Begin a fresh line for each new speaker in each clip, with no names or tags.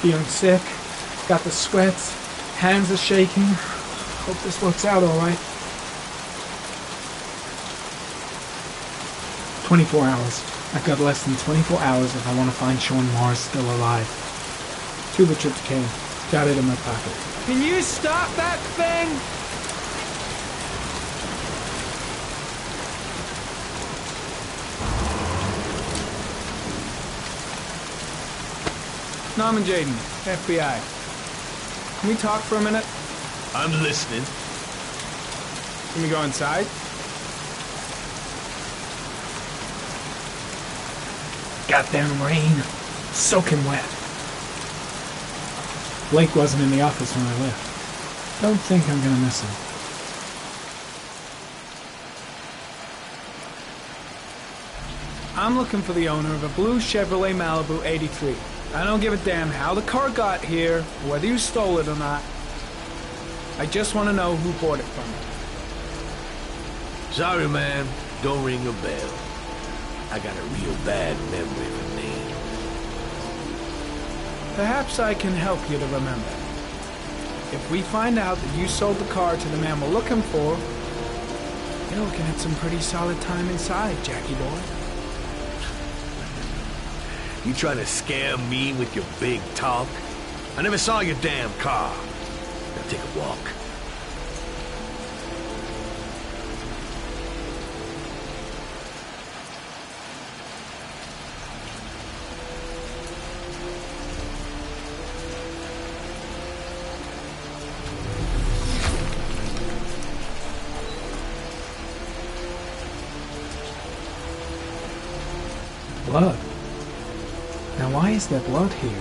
Feeling sick, got the sweats, hands are shaking. Hope this works out alright. 24 hours. I've got less than 24 hours if I want to find Sean Mars still alive. Tuba tryptophan. Got it in my pocket.
Can you stop that thing? Norman Jaden, FBI. Can we talk for a minute?
I'm listening.
Can we go inside?
Goddamn rain. Soaking wet. Blake wasn't in the office when I left. Don't think I'm gonna miss him.
I'm looking for the owner of a blue Chevrolet Malibu 83. I don't give a damn how the car got here, or whether you stole it or not. I just want to know who bought it from you.
Sorry, man. Don't ring a bell. I got a real bad memory for names.
Perhaps I can help you to remember. If we find out that you sold the car to the man we're looking for, you're looking at some pretty solid time inside, Jackie boy.
You trying to scare me with your big talk? I never saw your damn car. Now take a walk.
Blood. Now why is there blood here?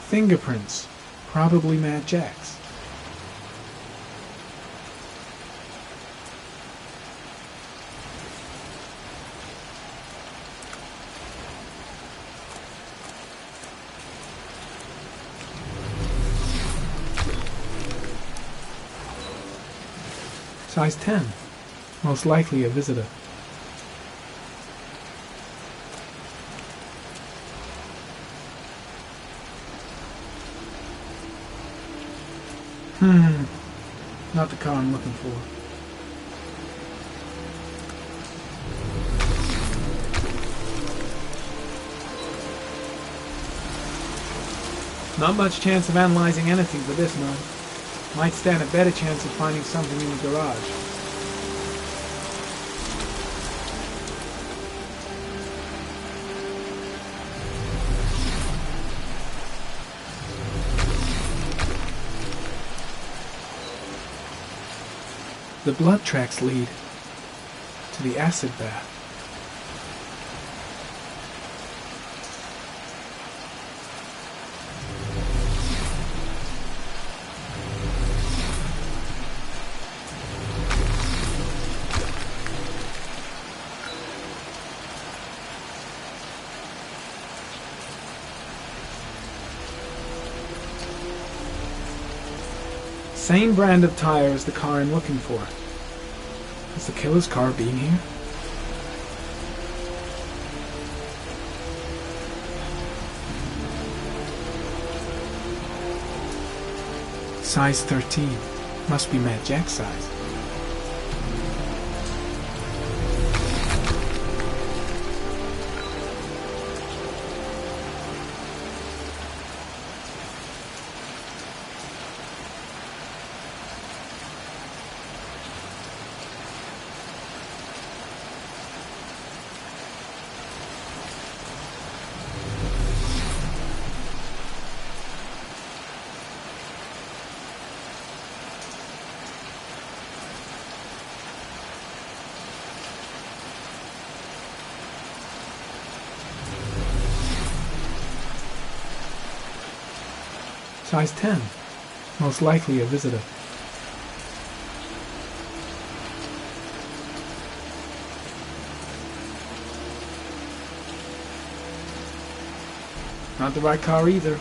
Fingerprints. Probably Mad Jack's. Size 10. Most likely a visitor. Not the car I'm looking for. Not much chance of analyzing anything for this, man. Might stand a better chance of finding something in the garage. The blood tracks lead to the acid bath. Same brand of tire as the car I'm looking for. Has the killer's car been here? Size 13. Must be Mad Jack's size. Size 10. Most likely a visitor. Not the right car either.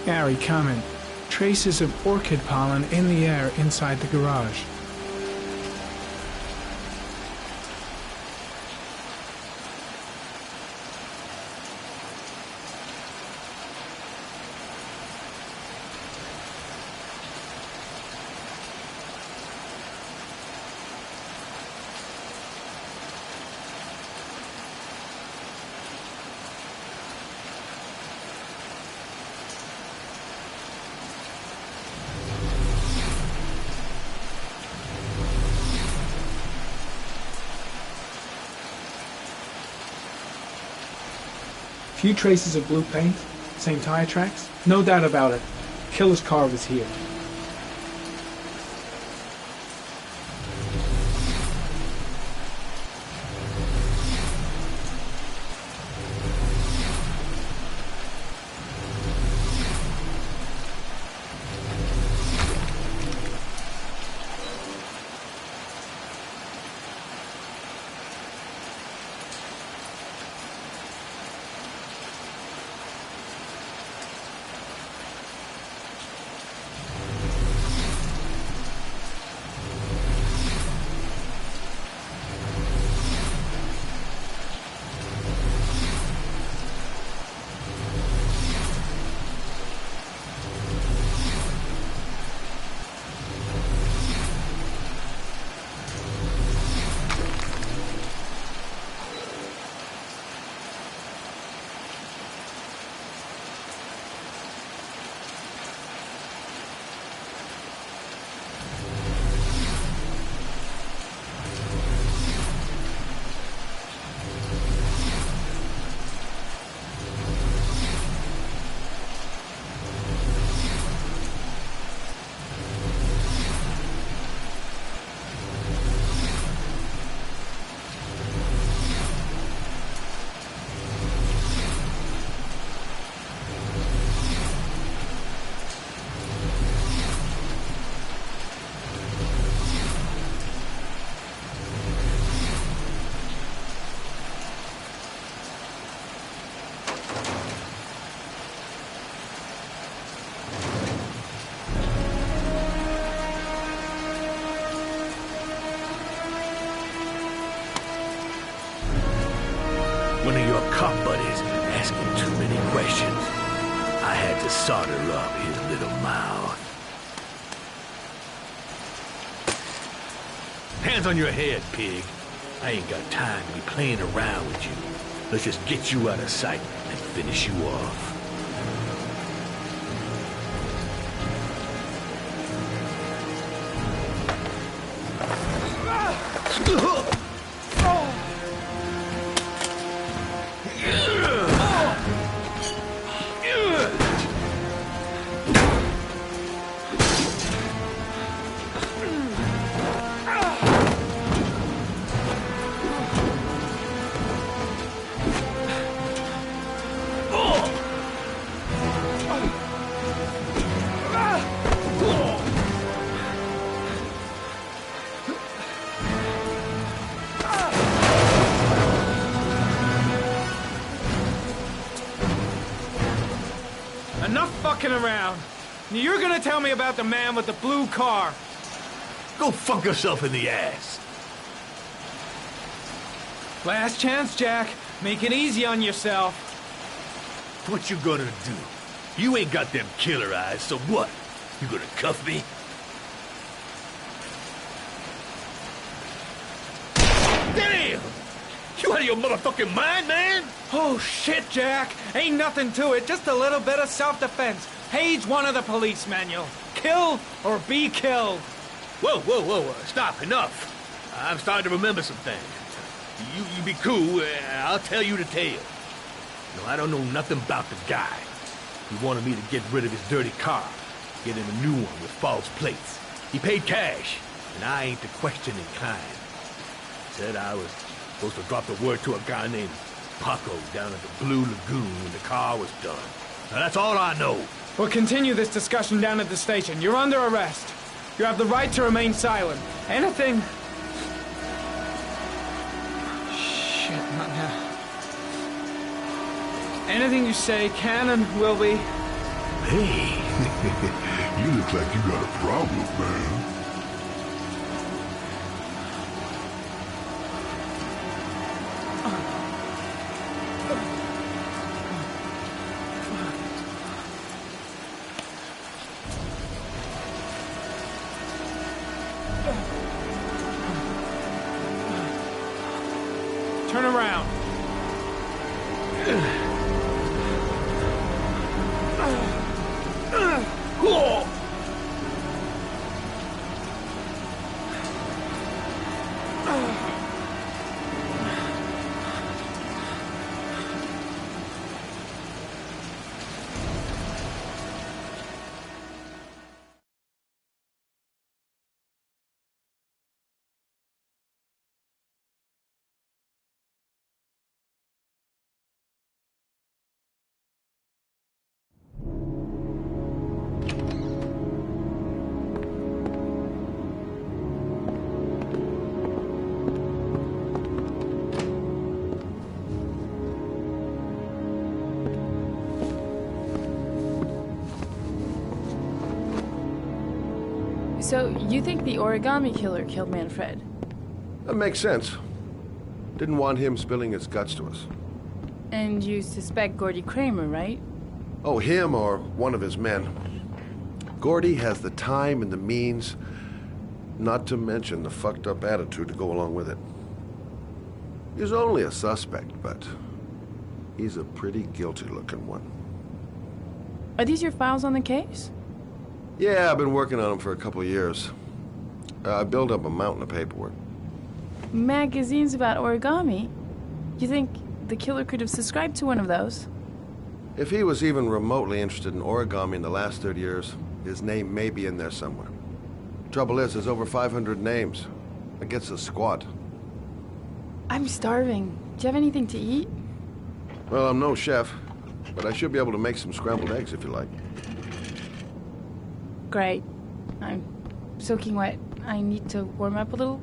Gary, comment. Traces of orchid pollen in the air inside the garage.
Few traces of blue paint, same tire tracks. No doubt about it. Killer's car was here.
One of your cop buddies asking too many questions. I had to solder up his little mouth. Hands on your head, pig. I ain't got time to be playing around with you. Let's just get you out of sight and finish you off.
Enough fucking around. You're gonna tell me about the man with the blue car.
Go fuck yourself in the ass.
Last chance, Jack. Make it easy on yourself.
What you gonna do? You ain't got them killer eyes, so what? You gonna cuff me? Damn! You out of your motherfucking mind, man?
Oh, shit, Jack. Ain't nothing to it. Just a little bit of self-defense. Page 1 of the police manual. Kill or be killed.
Whoa, whoa, whoa, stop, enough. I'm starting to remember some things. You be cool, I'll tell you the tale. No, I don't know nothing about the guy. He wanted me to get rid of his dirty car, get him a new one with false plates. He paid cash, and I ain't the questioning kind. Said I was supposed to drop the word to a guy named Paco down at the Blue Lagoon when the car was done. Now that's all I know.
We'll continue this discussion down at the station. You're under arrest. You have the right to remain silent. Anything... Shit, not now. Anything you say can and will be...
Hey, you look like you got a problem, man.
Turn around.
So, you think the origami killer killed Manfred?
That makes sense. Didn't want him spilling his guts to us.
And you suspect Gordy Kramer, right?
Oh, him or one of his men. Gordy has the time and the means, not to mention the fucked up attitude to go along with it. He's only a suspect, but he's a pretty guilty looking one.
Are these your files on the case?
Yeah, I've been working on him for a couple of years. I built up a mountain of paperwork.
Magazines about origami? You think the killer could have subscribed to one of those?
If he was even remotely interested in origami in the last 30 years, his name may be in there somewhere. Trouble is, there's over 500 names. It gets a squat.
I'm starving. Do you have anything to eat?
Well, I'm no chef, but I should be able to make some scrambled eggs if you like.
Great. I'm soaking wet. I need to warm up a little.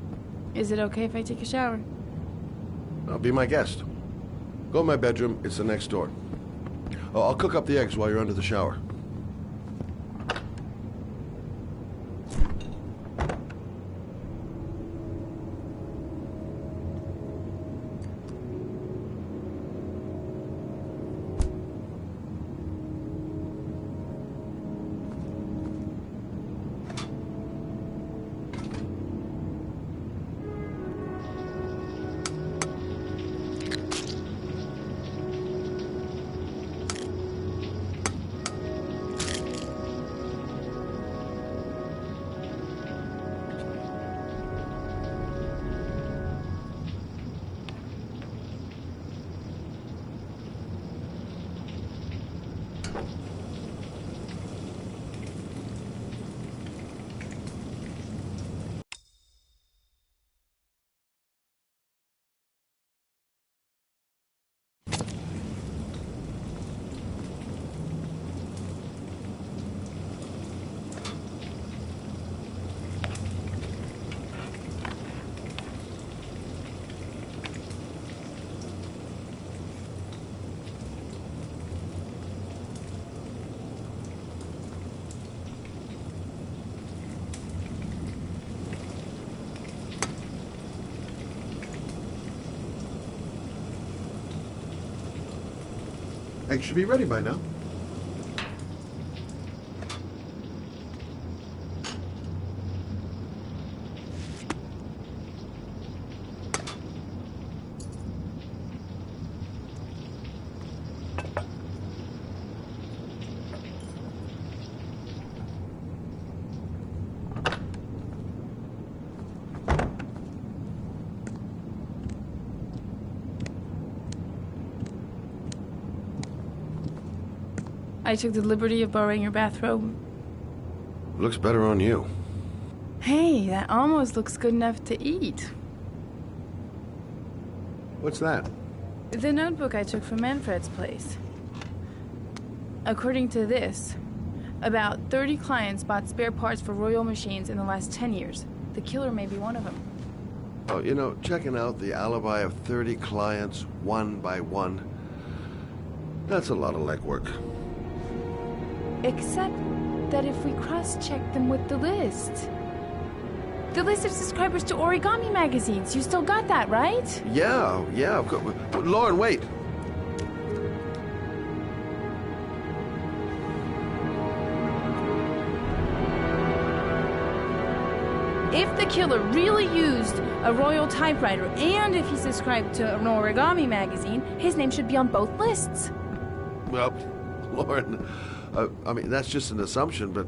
Is it okay if I take a shower?
Be my guest. Go in my bedroom. It's the next door. Oh, I'll cook up the eggs while you're under the shower. Eggs should be ready by now.
I took the liberty of borrowing your bathrobe.
Looks better on you.
Hey, that almost looks good enough to eat.
What's that?
The notebook I took from Manfred's place. According to this, About 30 clients bought spare parts for Royal machines in the last 10 years. The killer may be one of them.
Oh, you know, checking out the alibi of 30 clients one by one, that's a lot of legwork.
Except that if we cross-check them with the list. The list of subscribers to Origami magazines. You still got that, right?
Yeah, of course. Lauren, wait.
If the killer really used a Royal typewriter and if he subscribed to an Origami magazine, his name should be on both lists.
Well, Lauren, I mean, that's just an assumption, but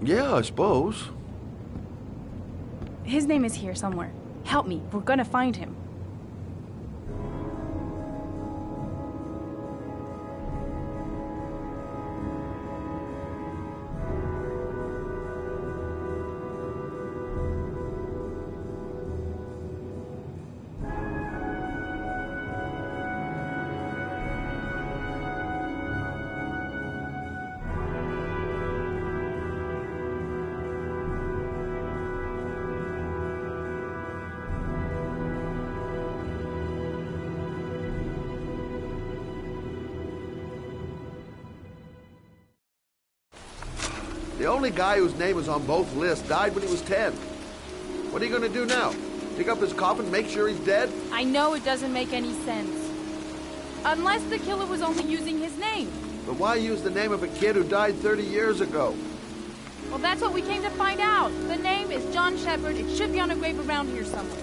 yeah, I suppose.
His name is here somewhere. Help me. We're gonna find him.
The only guy whose name is on both lists died when he was 10. What are you going to do now? Dig up his coffin, make sure he's dead?
I know it doesn't make any sense. Unless the killer was only using his name.
But why use the name of a kid who died 30 years ago?
Well, that's what we came to find out. The name is John Shepard. It should be on a grave around here somewhere.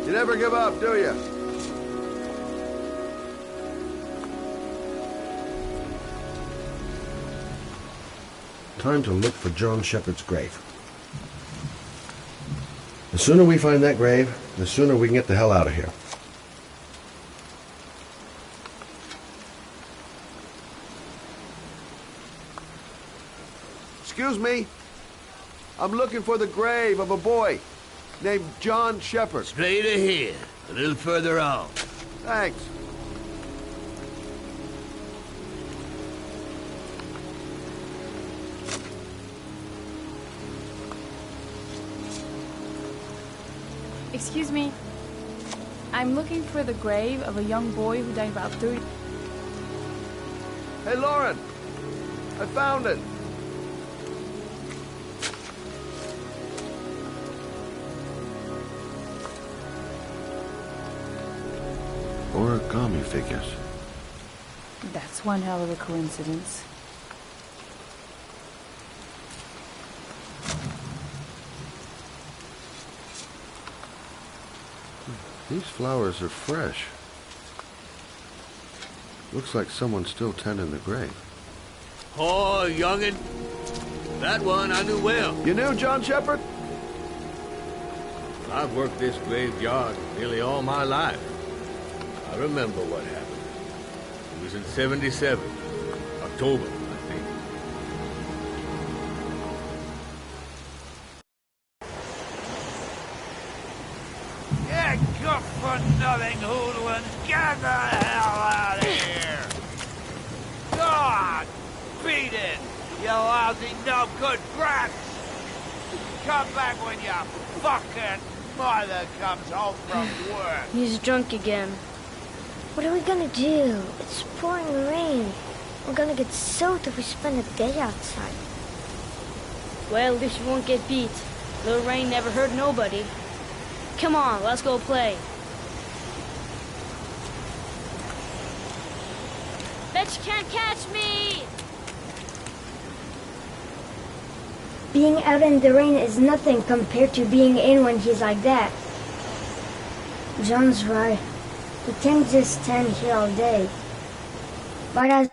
You never give up, do you? Time to look for John Shepard's grave. The sooner we find that grave, the sooner we can get the hell out of here. Excuse me. I'm looking for the grave of a boy named John Shepard.
Straight ahead, a little further on.
Thanks.
Excuse me. I'm looking for the grave of a young boy who died about 30...
Hey, Lauren. I found it. Origami figures.
That's one hell of a coincidence.
These flowers are fresh. Looks like someone's still tending the grave.
Oh, youngin'. That one I knew well.
You knew John Shepard?
I've worked this graveyard nearly all my life. I remember what happened. It was in 77. October, I think.
Yeah, good for nothing hoodlums. Get the hell out of here! God! Beat it! You lousy no good brats! Come back when your fucking mother comes home from work.
He's drunk again. What are we gonna do? It's pouring rain. We're gonna get soaked if we spend a day outside.
Well, at least you won't get beat. Little rain never hurt nobody. Come on, let's go play. Bet you can't catch me!
Being out in the rain is nothing compared to being in when he's like that. John's right. We can't just stand here all day. But as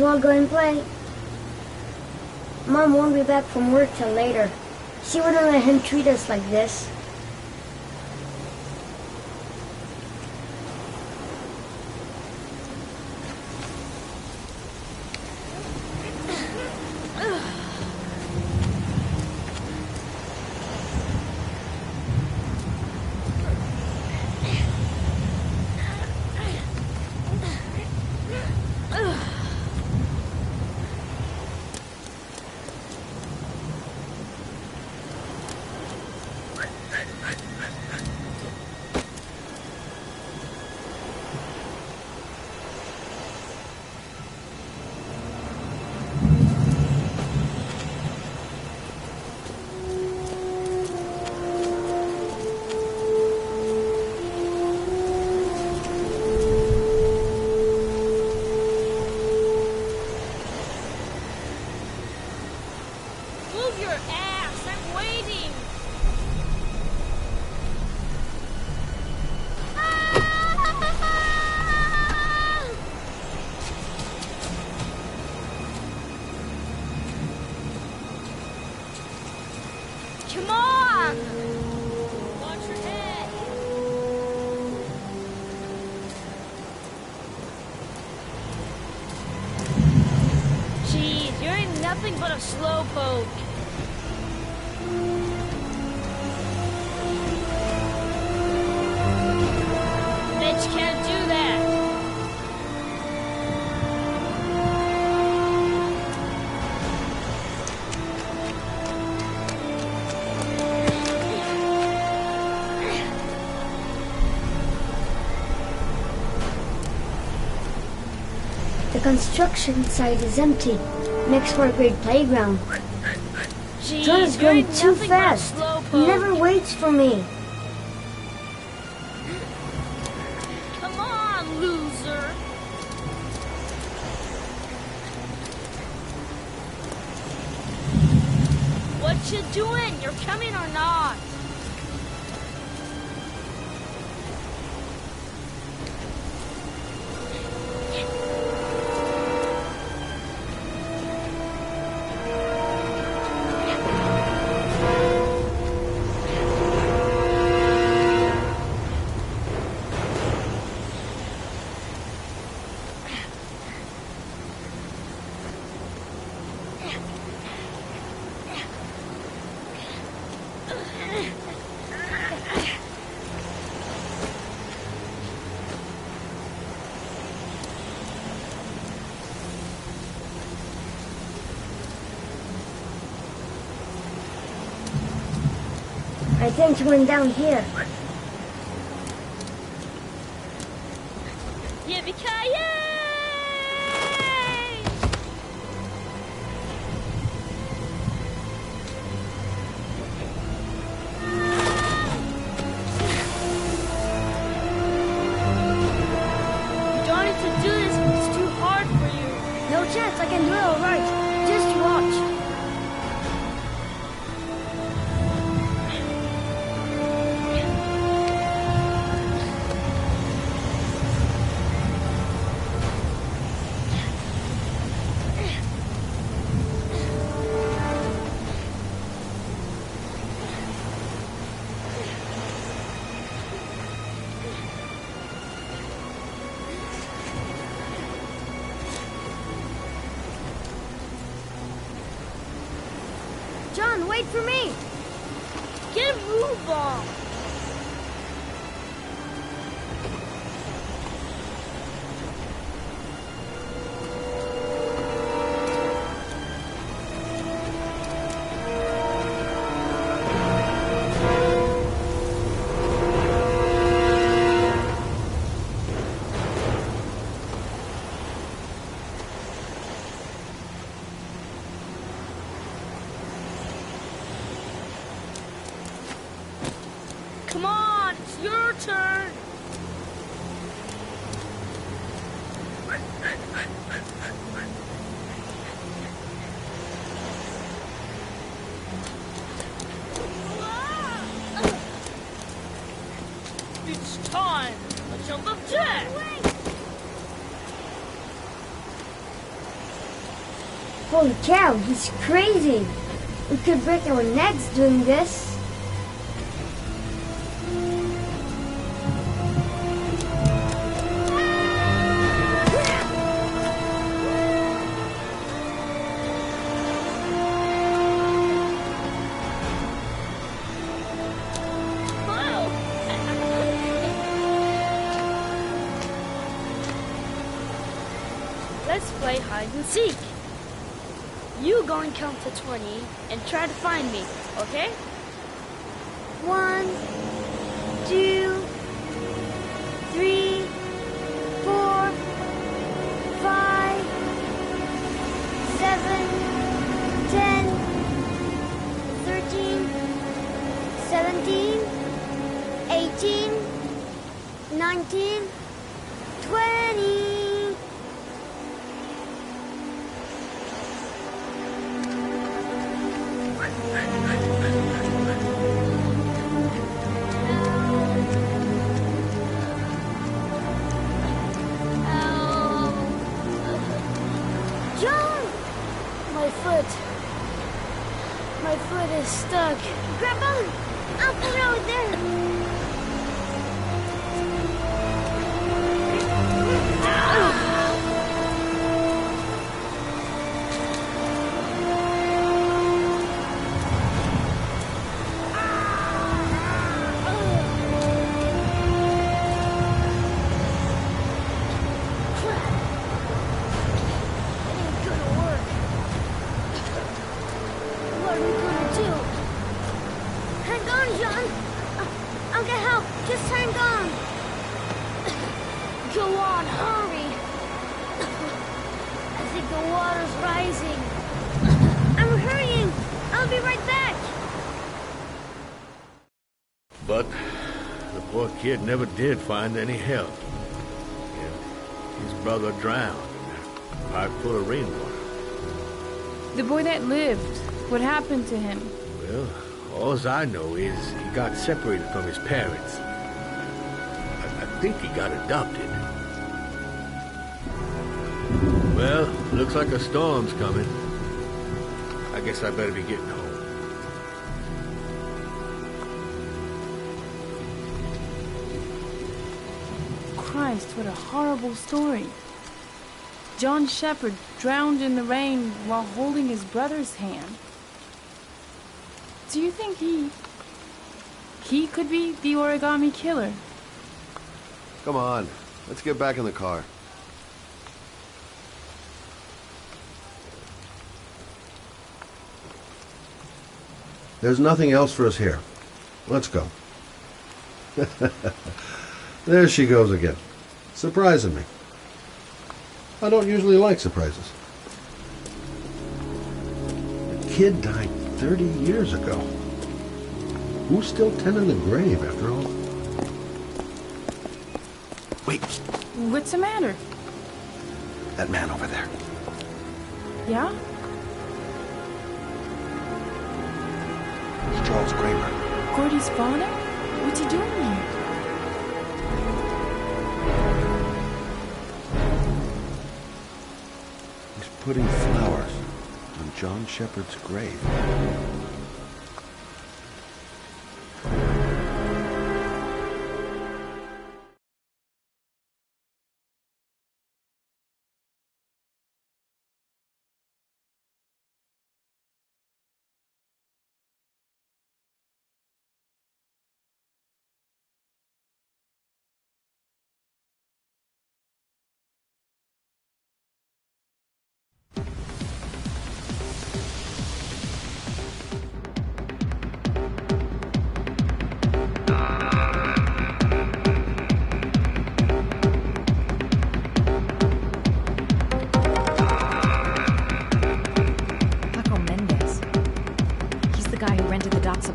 well go and play. Mom won't be back from work till later. She wouldn't let him treat us like this.
slowpoke. Bet you can't do that.
The construction site is empty. Makes for a great playground.
Jeez,
John is
you're
going too
nothing but a
fast. He
slowpoke.
never waits for me.
Come on, loser. What you doing? You're coming or not?
I think he went down here.
Yippee-ki-yay! You don't need to do this. It's too hard for you.
No chance, I can do it all right. Just watch. John, wait for me.
Get a move on. Come on, it's your turn. It's time. A jump of death.
Holy cow, he's crazy. We could break our necks doing this.
Let's play hide and seek. You go and count to 20 and try to find me, okay?
1, 2, 3, 4, 5, 7, 10, 13, 17, 18, 19, 20. John!
My foot is stuck.
Grab on! I'll put it over there. I'll get help. Just hang on.
Go on, hurry. I think the water's rising.
I'm hurrying. I'll be right back.
But the poor kid never did find any help. And his brother drowned in a pipe full of rainwater.
The boy that lived, what happened to him?
Well, all I know is he got separated from his parents. I think he got adopted. Well, looks like a storm's coming. I guess I better be getting home.
Christ, what a horrible story. John Shepherd drowned in the rain while holding his brother's hand. Do you think he could be the origami killer?
Come on, let's get back in the car. There's nothing else for us here. Let's go. There she goes again, surprising me. I don't usually like surprises. The kid died 30 years ago. Who's still tending the grave after all? Wait,
What's the matter?
that man over there.
Yeah?
It's Charles Kramer.
Gordy's father? What's he doing here?
He's putting flowers on John Shepherd's grave.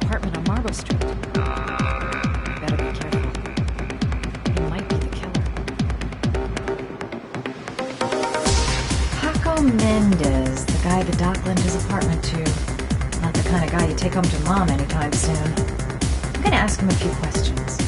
Apartment on Marble Street. Better be careful. He might be the killer. Paco Mendez, the guy the doc lent his apartment to. Not the kind of guy you take home to Mom anytime soon. I'm gonna ask him a few questions.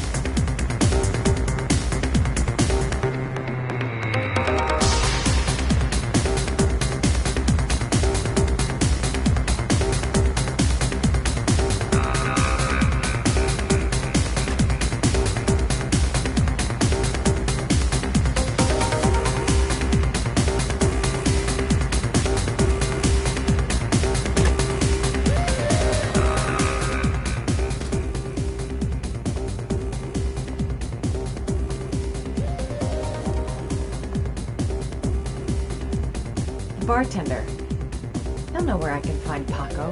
Bartender. He'll know where I can find Paco.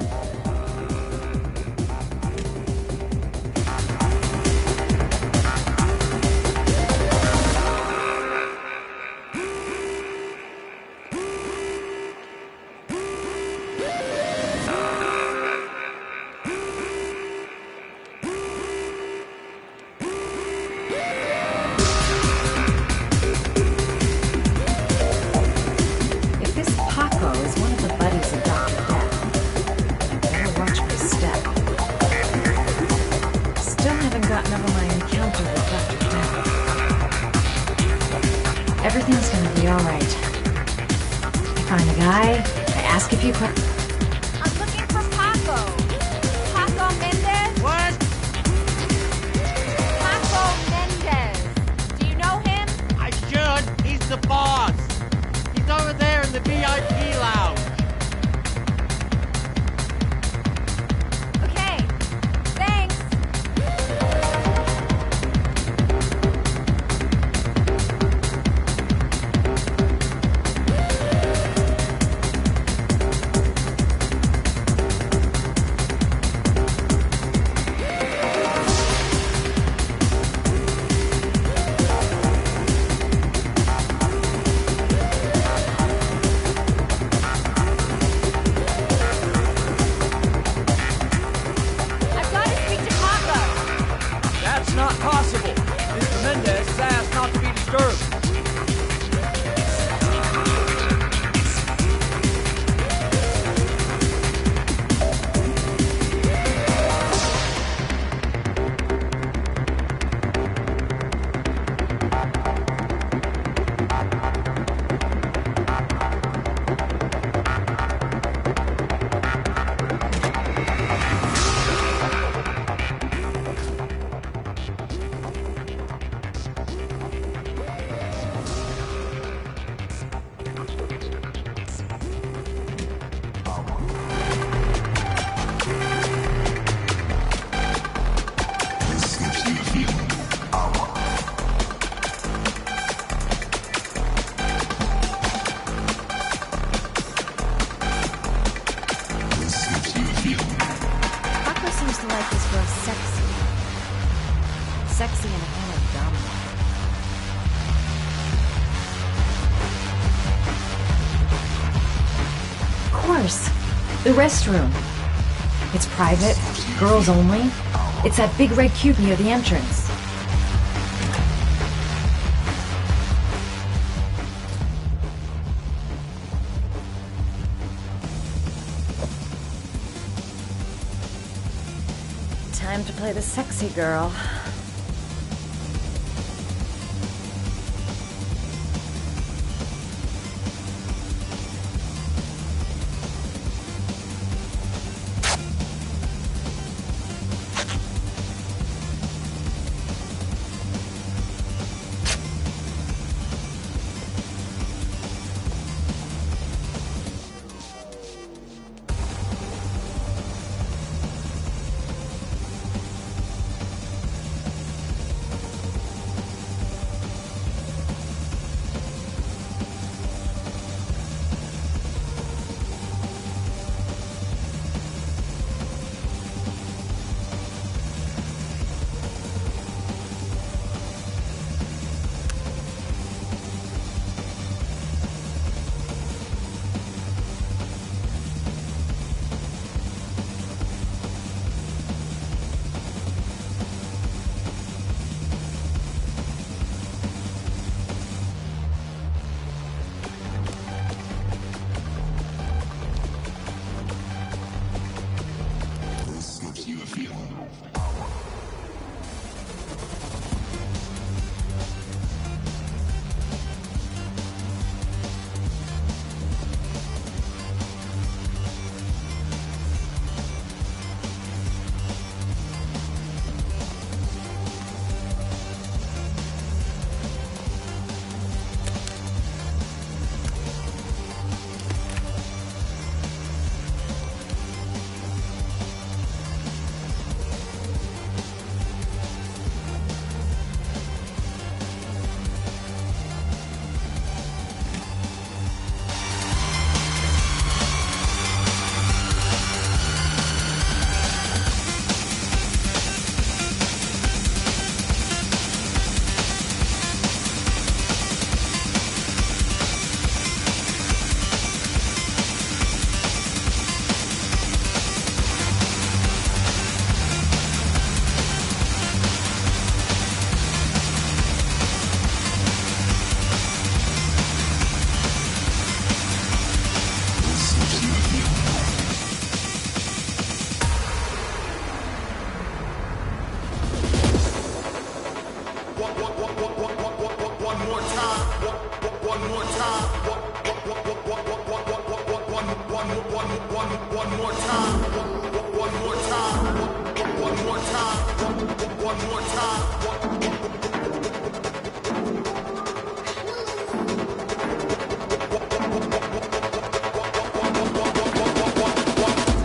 Everything's gonna be alright. I find the guy, I ask a few questions.
I'm looking for Paco. Paco Mendez?
What?
Paco Mendez. Do you know him?
I should. He's the boss. He's over there in the VIP lounge.
Okay. Thanks.
not possible. Mr. Mendez has asked not to be disturbed.
Paco seems to like this girl sexy. Sexy and kind of dumb. Of course. The restroom. It's private, girls only. It's that big red cube near the entrance. Time to play the sexy girl.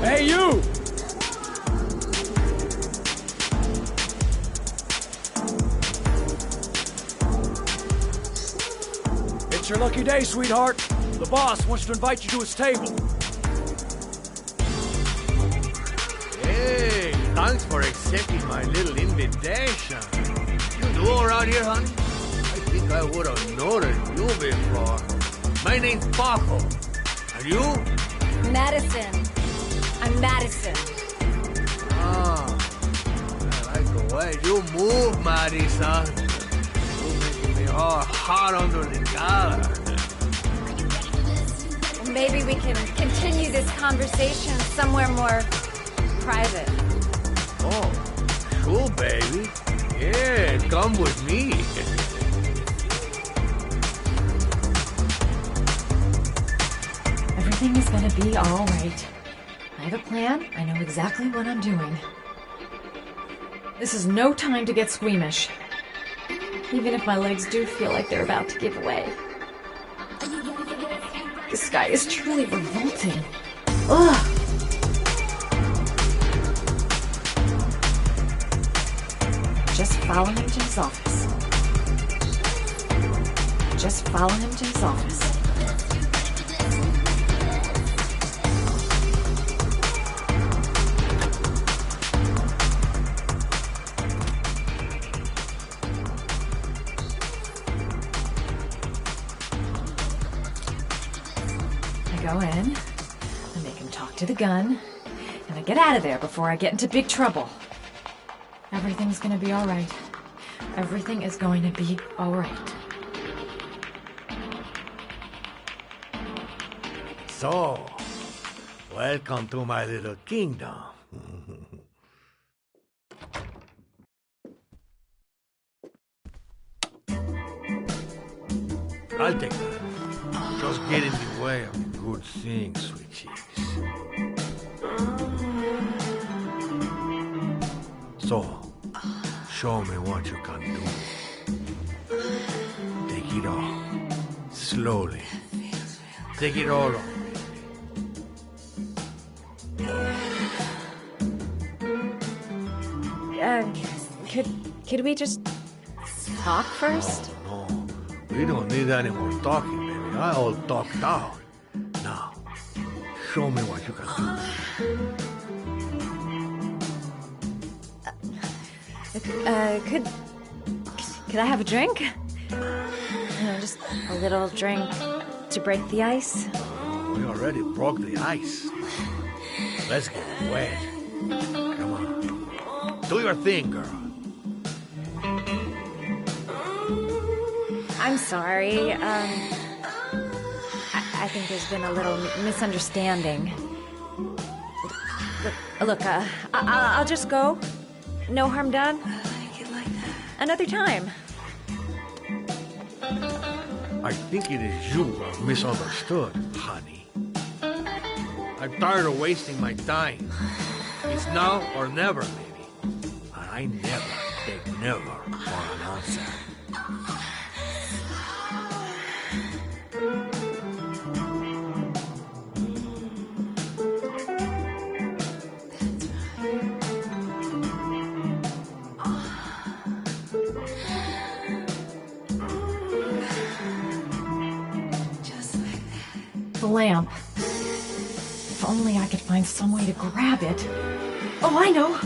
Hey, you! It's your lucky day, sweetheart. The boss wants to invite you to his table.
Hey, thanks for accepting my little invitation. You new around here, honey? I think I would have noticed you before. My name's Paco. And you?
Madison. I'm Madison.
Ah, I like the Well, you move, Marisa. You're making me all hot under the collar.
Maybe we can continue this conversation somewhere more private.
Oh, sure, baby. Yeah, come with me.
Everything is gonna be all right. I have a plan. I know exactly what I'm doing. This is no time to get squeamish. Even if my legs do feel like they're about to give way. This guy is truly revolting. Ugh! Just follow him to his office. Just follow him to his office. I go in, I make him talk to the gun, and I get out of there before I get into big trouble. Everything's gonna be all right. Everything is going to be all right.
So, welcome to my little kingdom. I'll take that. Just get in the way of good things, sweet cheeks. So, show me what you can do. Take it all. Slowly. Take it all on.
Could we just talk first?
No, we don't need any more talking, baby. I all talked out. Now, show me what you can
do. Could I have a drink? Just a little drink to break the ice.
We already broke the ice. Let's get wet. Come on. Do your thing, girl.
I'm sorry. I think there's been a little misunderstanding. Look, I'll just go. No harm done. Another time.
I think it is you who have misunderstood, honey. I'm tired of wasting my time. It's now or never, baby. And I never take never for an answer.
The lamp. If only I could find some way to grab it. Oh, I know!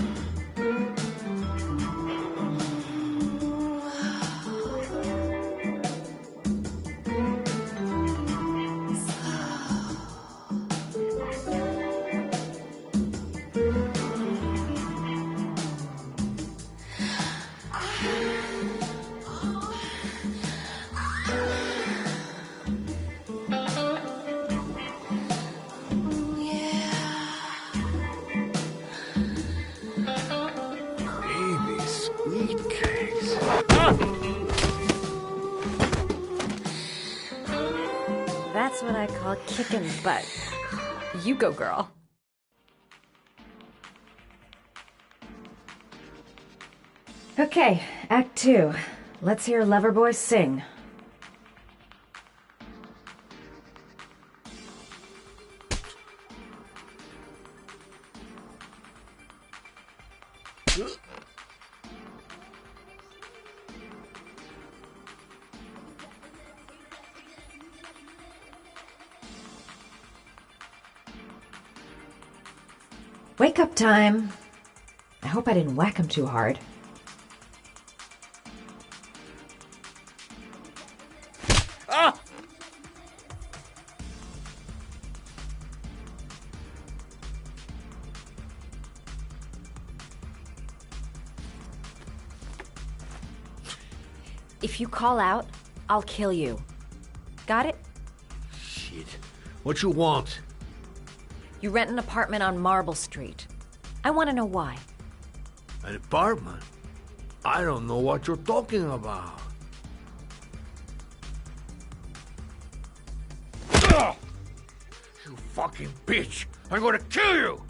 That's what I call kicking butt. You go, girl. Okay, Act 2. Let's hear Loverboy sing. Wake up time. I hope I didn't whack him too hard.
Ah!
If you call out, I'll kill you. Got it?
Shit. What you want?
You rent an apartment on Marble Street. I want to know why.
An apartment? I don't know what you're talking about. Ugh! You fucking bitch! I'm gonna kill you!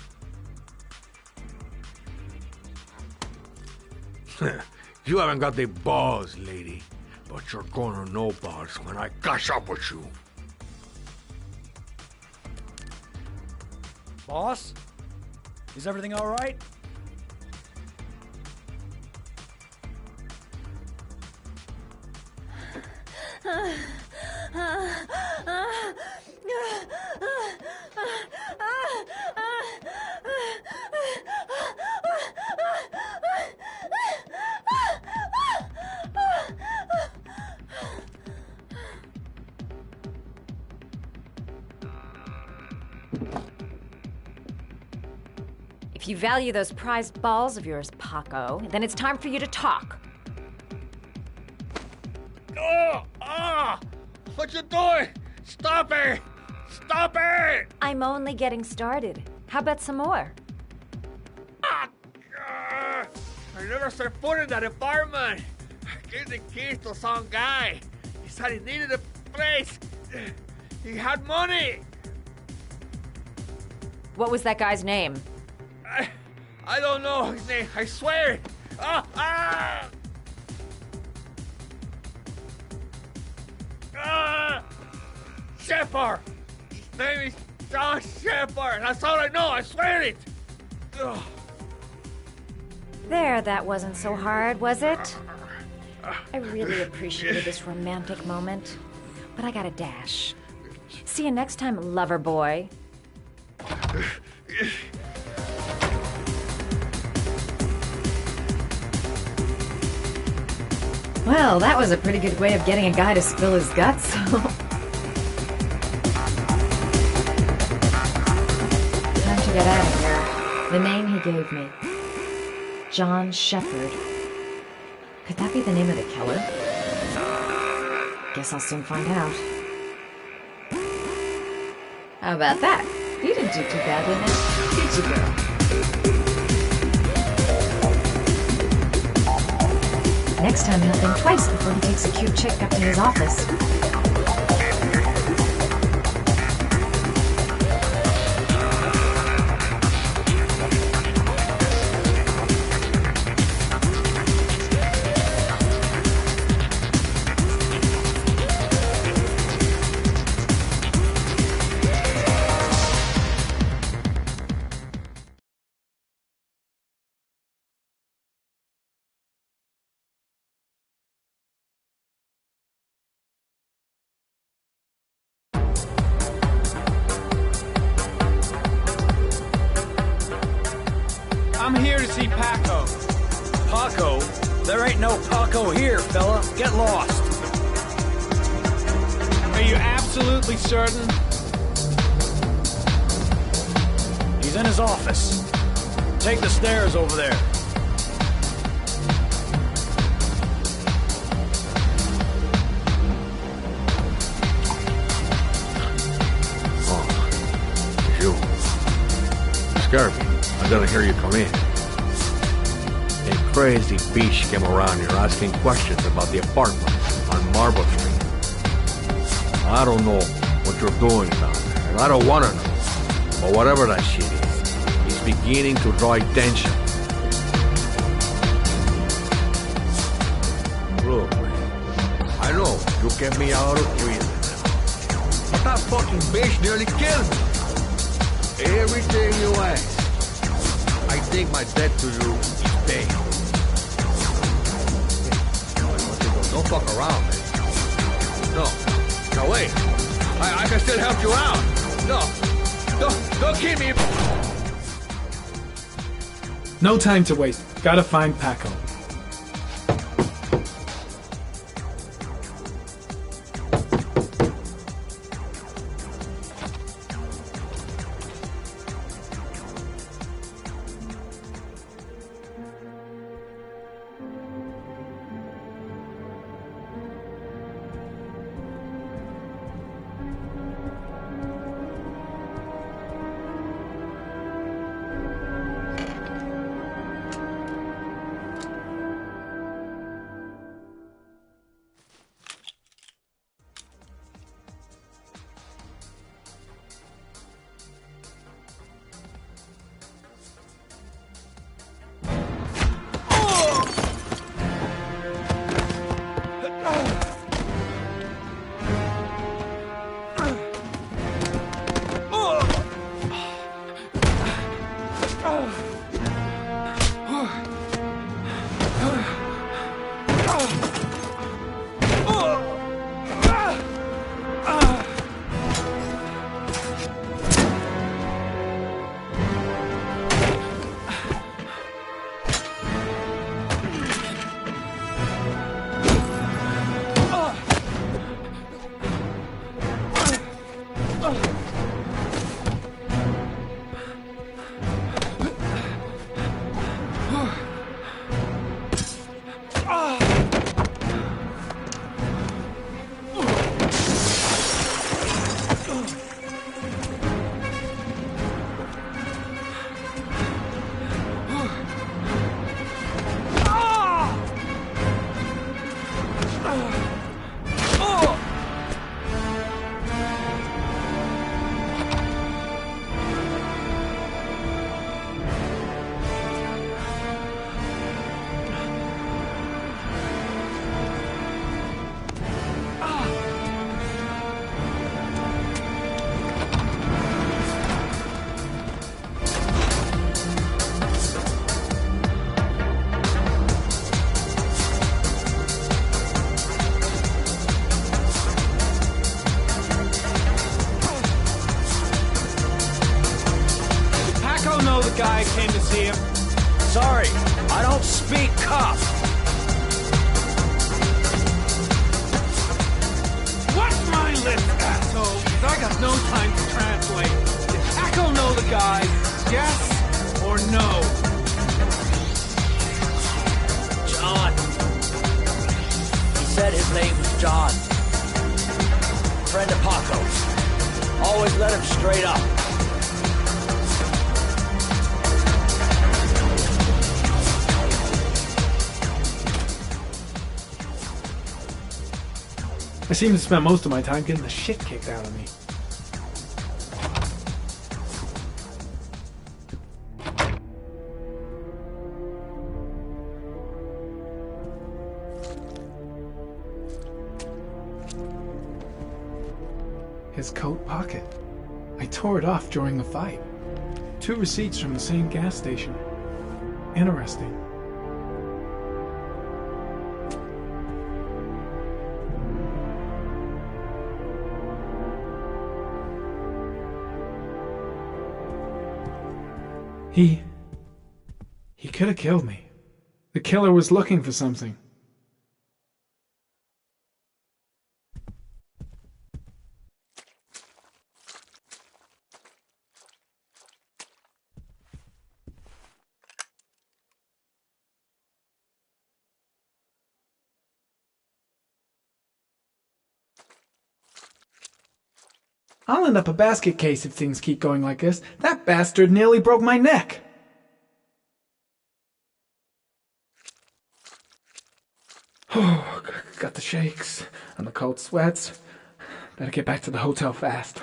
You haven't got the balls, lady. But you're gonna know balls when I catch up with you.
Boss? Is everything all right?
If you value those prized balls of yours, Paco, then it's time for you to talk.
Oh! Ah! What you doing? Stop it! Stop it!
I'm only getting started. How about some more?
Ah! I never set foot in that apartment. I gave the keys to some guy. He said he needed a place. He had money.
What was that guy's name?
I don't know his name. I swear. Ah! Ah! Ah! Shepard! His name is John Shepard. That's all I know. I swear it. Ugh.
There, that wasn't so hard, was it? I really appreciated this romantic moment, but I gotta dash. See you next time, lover boy.
Well, that was a pretty good way of getting a guy to spill his guts. Time to get out of here. The name he gave me. John Shepard. Could that be the name of the killer? Guess I'll soon find out. How about that? You didn't do too badly now.
Pizza Bell.
Next time he'll think twice before he takes a cute chick up to his office.
I'm here to see Paco.
Paco? There ain't no Paco here, fella. Get lost.
Are you absolutely certain?
He's in his office. Take the stairs over there.
Oh, you. Scared me. I didn't hear you come in. A crazy bitch came around here asking questions about the apartment on Marble Street. I don't know what you're doing down there, and I don't want to know. But whatever that shit is, it's beginning to draw attention. Look, man, I know you kept me out of prison, but that fucking bitch nearly killed me. Everything you ask, I think my debt to you is paid. Don't fuck around, man. No, wait. I can still help you out. No, don't keep me.
No time to waste. Gotta find Paco.
Guy came to see him.
Sorry, I don't speak cop.
Watch my lips, asshole, 'cause I got no time to translate. Did Paco know the guy? Yes or no?
John. He said his name was John. Friend of Paco's. Always let him straight up.
I seem to spend most of my time getting the shit kicked out of me. His coat pocket. I tore it off during the fight. 2 receipts from the same gas station. Interesting. He could have killed me. The killer was looking for something. I'll end up a basket case if things keep going like this. That bastard nearly broke my neck. Oh, got the shakes and the cold sweats. Better get back to the hotel fast.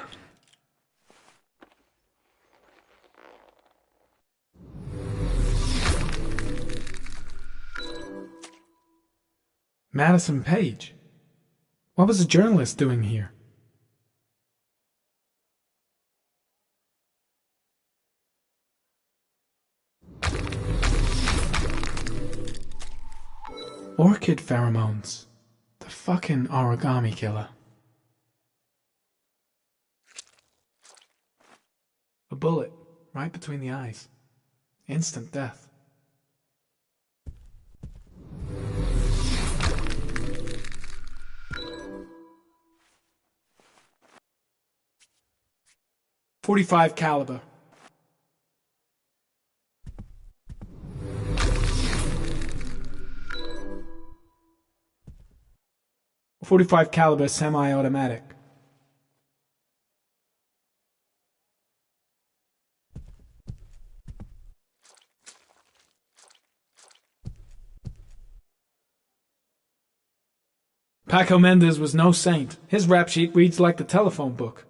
Madison Page. What was a journalist doing here? Orchid pheromones. The fucking origami killer. A bullet right between the eyes. Instant death. .45 caliber. .45 caliber semi-automatic. Paco Mendez was no saint. His rap sheet reads like the telephone book.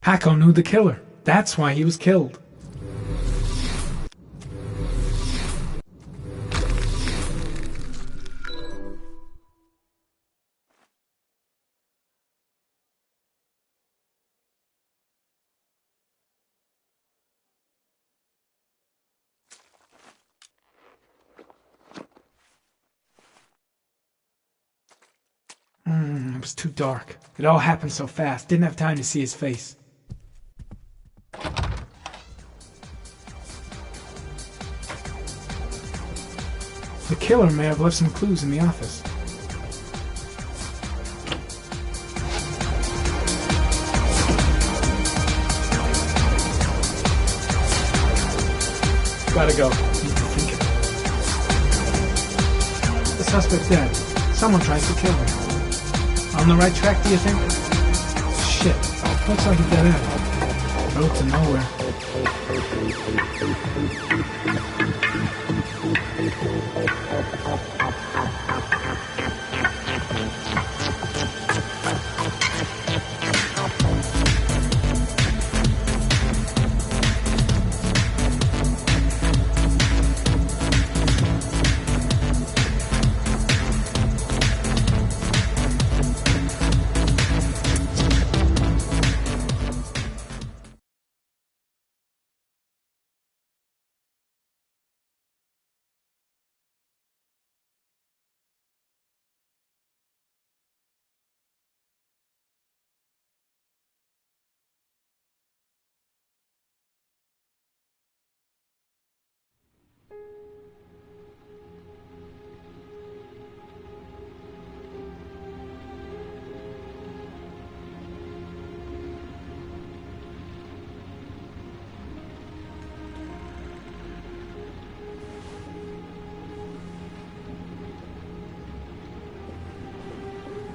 Paco knew the killer. That's why he was killed. It was too dark. It all happened so fast. Didn't have time to see his face. The killer may have left some clues in the office. Gotta go. Need to think. The suspect dead. Someone tries to kill me. On the right track, do you think? Shit. Looks like a dead end. Road to nowhere.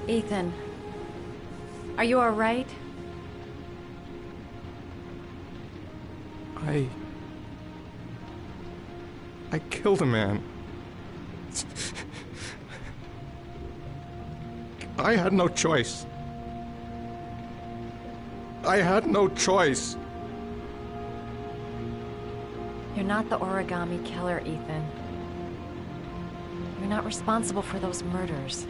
Ethan, are you all right?
I killed a man. I had no choice. I had no choice.
You're not the origami killer, Ethan. You're not responsible for those murders.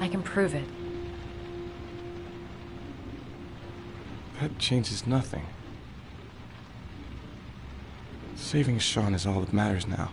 I can prove it.
That changes nothing. Saving Sean is all that matters now.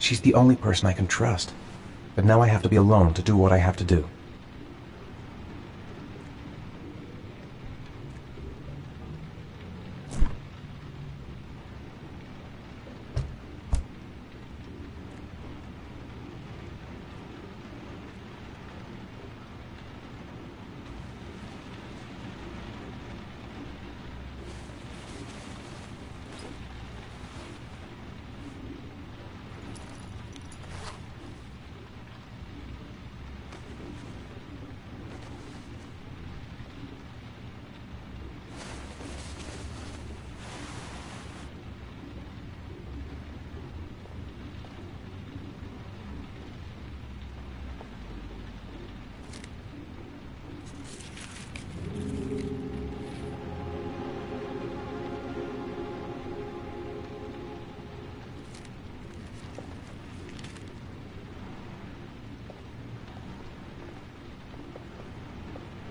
She's the only person I can trust. But now I have to be alone to do what I have to do.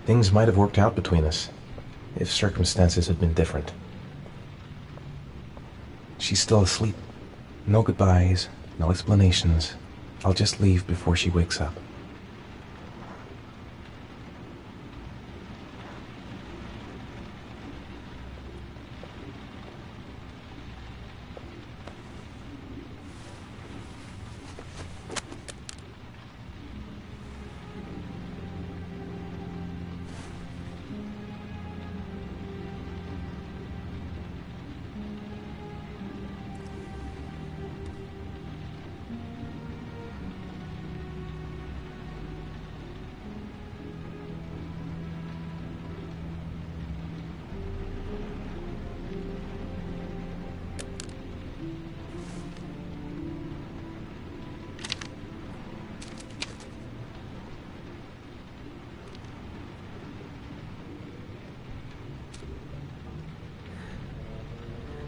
Things might have worked out between us, if circumstances had been different. She's still asleep. No goodbyes, no explanations. I'll just leave before she wakes up.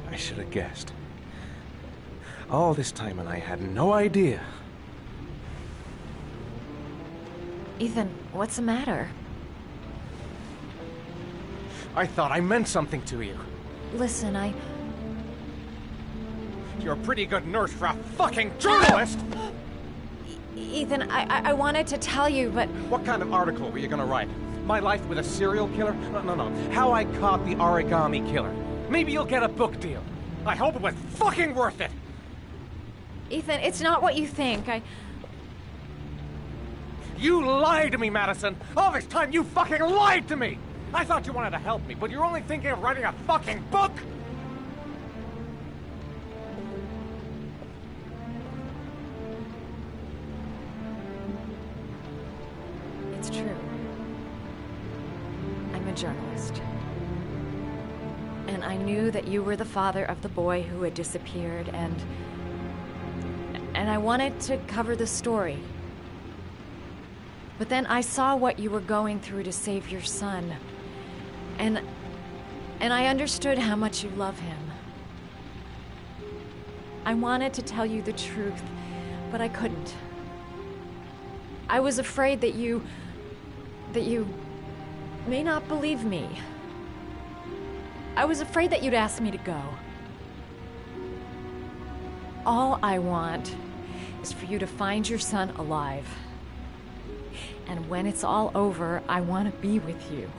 I should have guessed. All this time and I had no idea.
Ethan, what's the matter?
I thought I meant something to you.
Listen,
You're a pretty good nurse for a fucking journalist!
Ethan, I wanted to tell you, but...
What kind of article were you gonna write? My life with a serial killer? No. How I caught the origami killer. Maybe you'll get a book deal. I hope it was fucking worth it!
Ethan, it's not what you think.
You lied to me, Madison! All this time you fucking lied to me! I thought you wanted to help me, but you're only thinking of writing a fucking book?
It's true. I'm a journalist. And I knew that you were the father of the boy who had disappeared, and I wanted to cover the story. But then I saw what you were going through to save your son. And I understood how much you love him. I wanted to tell you the truth, but I couldn't. I was afraid that you may not believe me. I was afraid that you'd ask me to go. All I want is for you to find your son alive. And when it's all over, I want to be with you.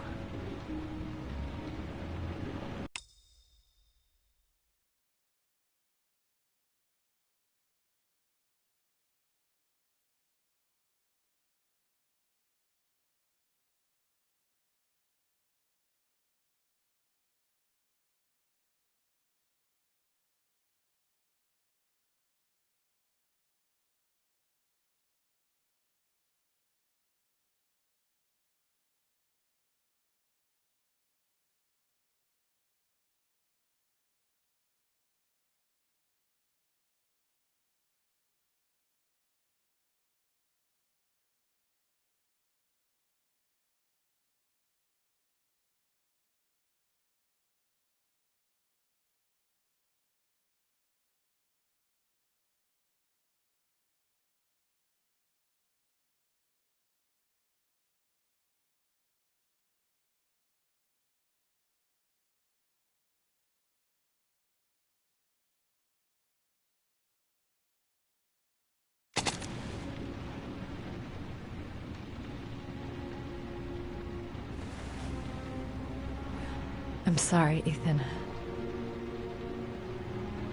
I'm sorry, Ethan.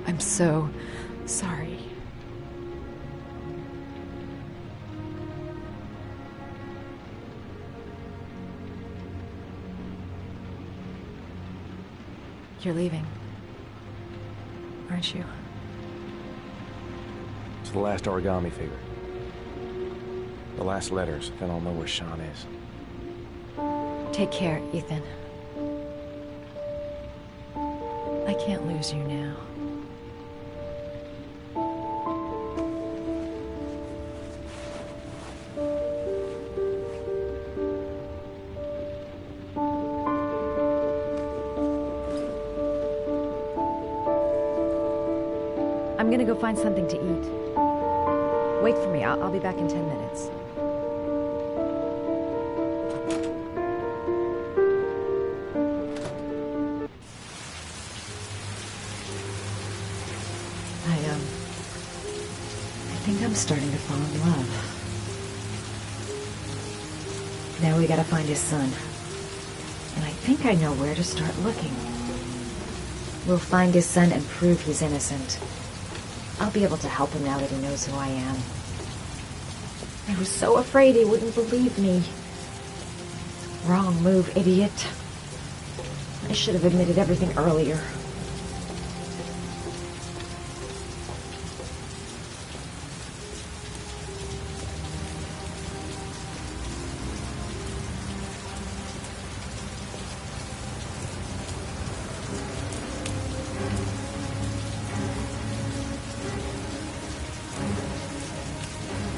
I'm so sorry. You're leaving, aren't you?
It's the last origami figure. The last letters, then I'll know where Sean is.
Take care, Ethan. I can't lose you now. I'm gonna go find something to eat. Wait for me. I'll be back in 10 minutes. I think I'm starting to fall in love. Now we gotta find his son. And I think I know where to start looking. We'll find his son and prove he's innocent. I'll be able to help him now that he knows who I am. I was so afraid he wouldn't believe me. Wrong move, idiot. I should have admitted everything earlier.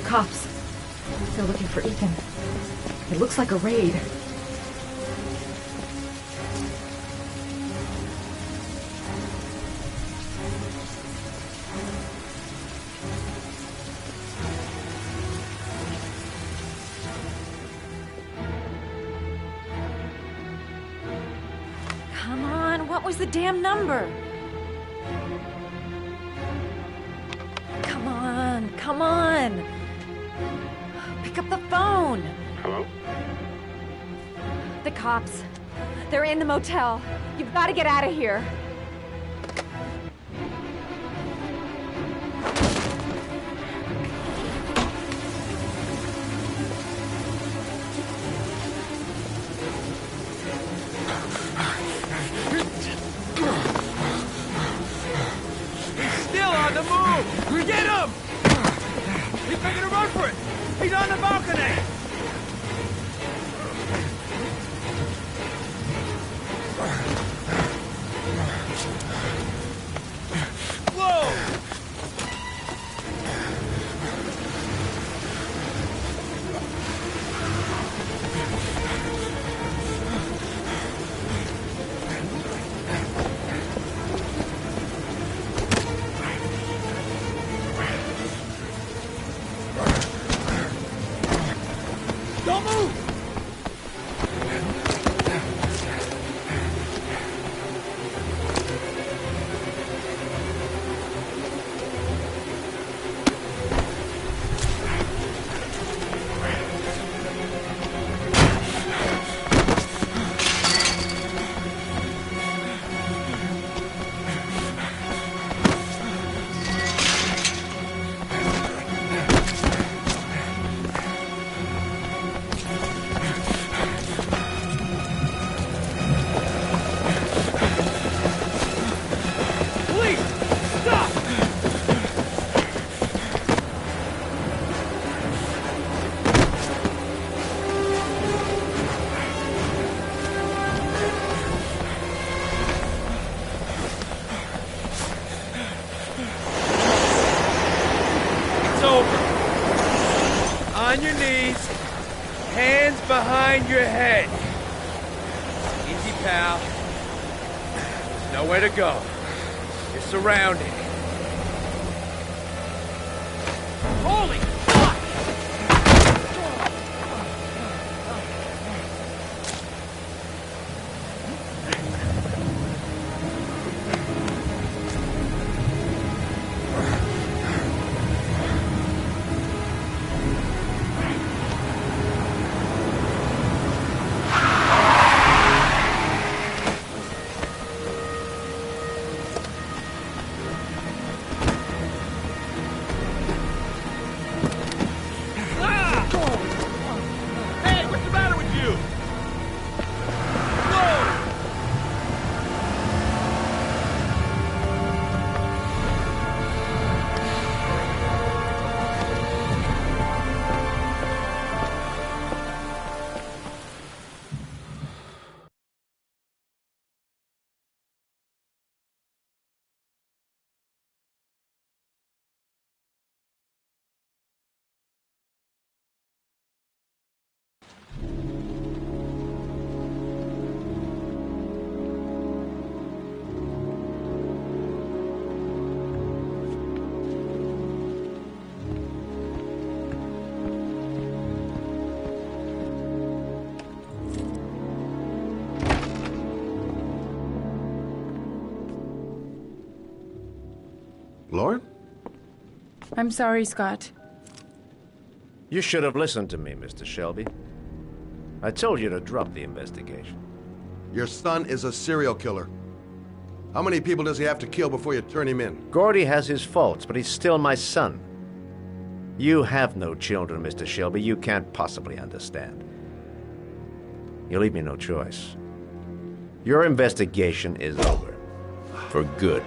Cops. They're looking for Ethan. It looks like a raid. Come on, what was the damn number? Come on, come on. Pick up the phone.
Hello?
The cops. They're in the motel. You've got to get out of here.
Still on the move! Get him! He's making a run for it! He's on the balcony! Whoa! Don't move! On your knees, hands behind your head. Easy, pal. There's nowhere to go. You're surrounded. Holy fuck!
Lauren?
I'm sorry, Scott.
You should have listened to me, Mr. Shelby. I told you to drop the investigation.
Your son is a serial killer. How many people does he have to kill before you turn him in?
Gordy has his faults, but he's still my son. You have no children, Mr. Shelby. You can't possibly understand. You leave me no choice. Your investigation is over. For good.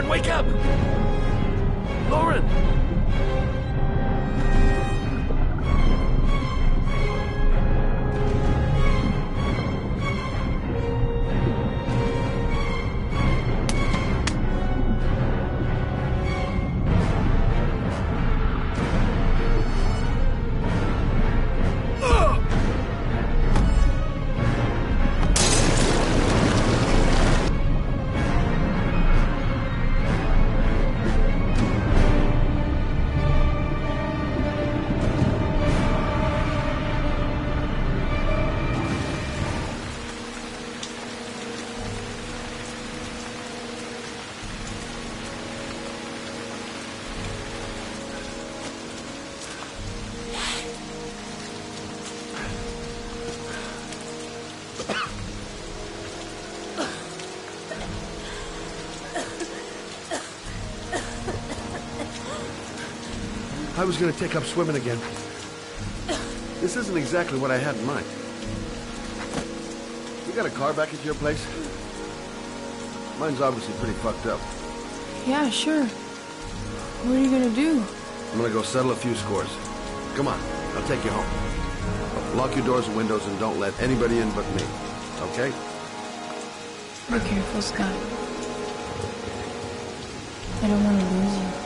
Wake up! Lauren!
I was gonna take up swimming again. This isn't exactly what I had in mind. You got a car back at your place? Mine's obviously pretty fucked up.
Yeah, sure. What are you gonna do?
I'm gonna go settle a few scores. Come on, I'll take you home. Lock your doors and windows and don't let anybody in but me. Okay?
Be careful, Scott. I don't want to lose you.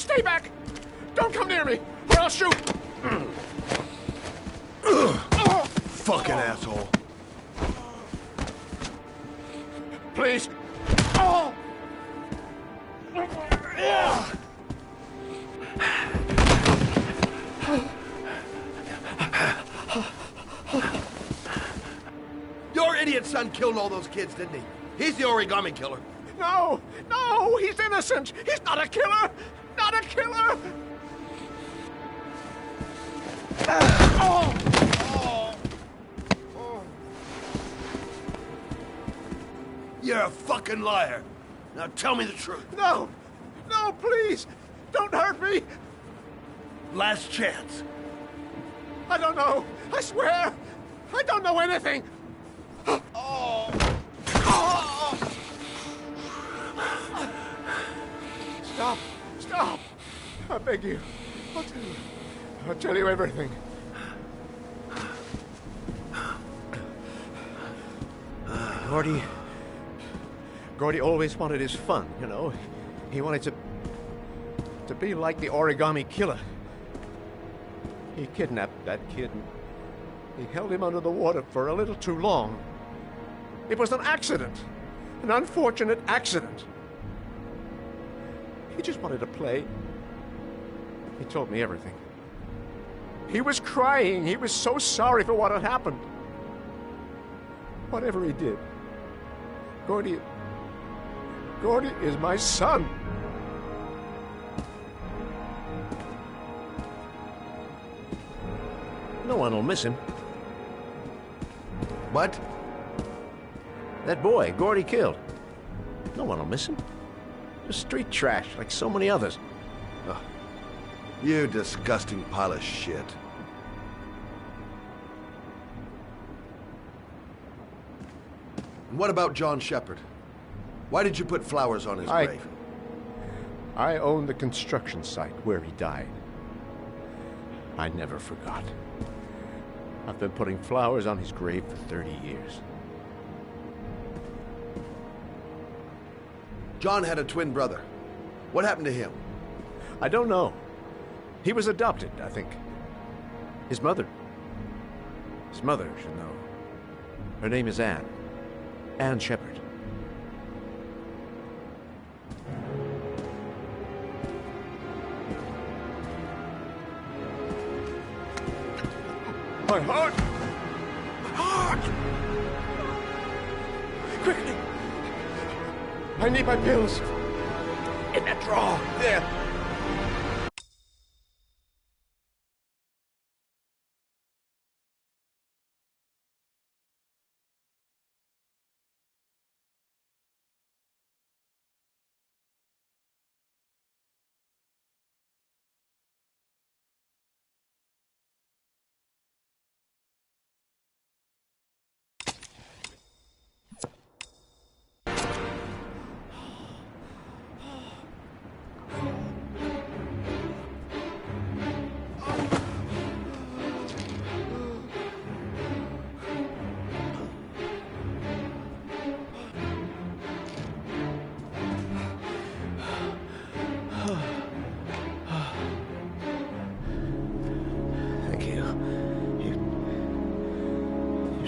Stay back! Don't come near me, or I'll shoot!
Fucking asshole.
Please. Oh!
Your idiot son killed all those kids, didn't he? He's the origami killer.
No! No! He's innocent! He's not a killer! Not a killer!
You're a fucking liar. Now tell me the truth.
No! No, please! Don't hurt me!
Last chance.
I don't know! I swear! I don't know anything! Stop! Stop! I beg you. I'll tell you everything.
Gordy always wanted his fun, you know. He wanted to be like the origami killer. He kidnapped that kid and he held him under the water for a little too long. It was an accident. An unfortunate accident. He just wanted to play. He told me everything. He was crying. He was so sorry for what had happened. Whatever he did, Gordy is my son. No one will miss him.
What?
That boy, Gordy killed. No one will miss him. Just street trash, like so many others.
Oh, you disgusting pile of shit. And what about John Shepard? Why did you put flowers on his grave?
I own the construction site where he died. I never forgot. I've been putting flowers on his grave for 30 years.
John had a twin brother. What happened to him?
I don't know. He was adopted, I think. His mother should know. Her name is Anne. Anne Shepard.
My heart! My heart! Quickly! I need my pills. In that drawer. There.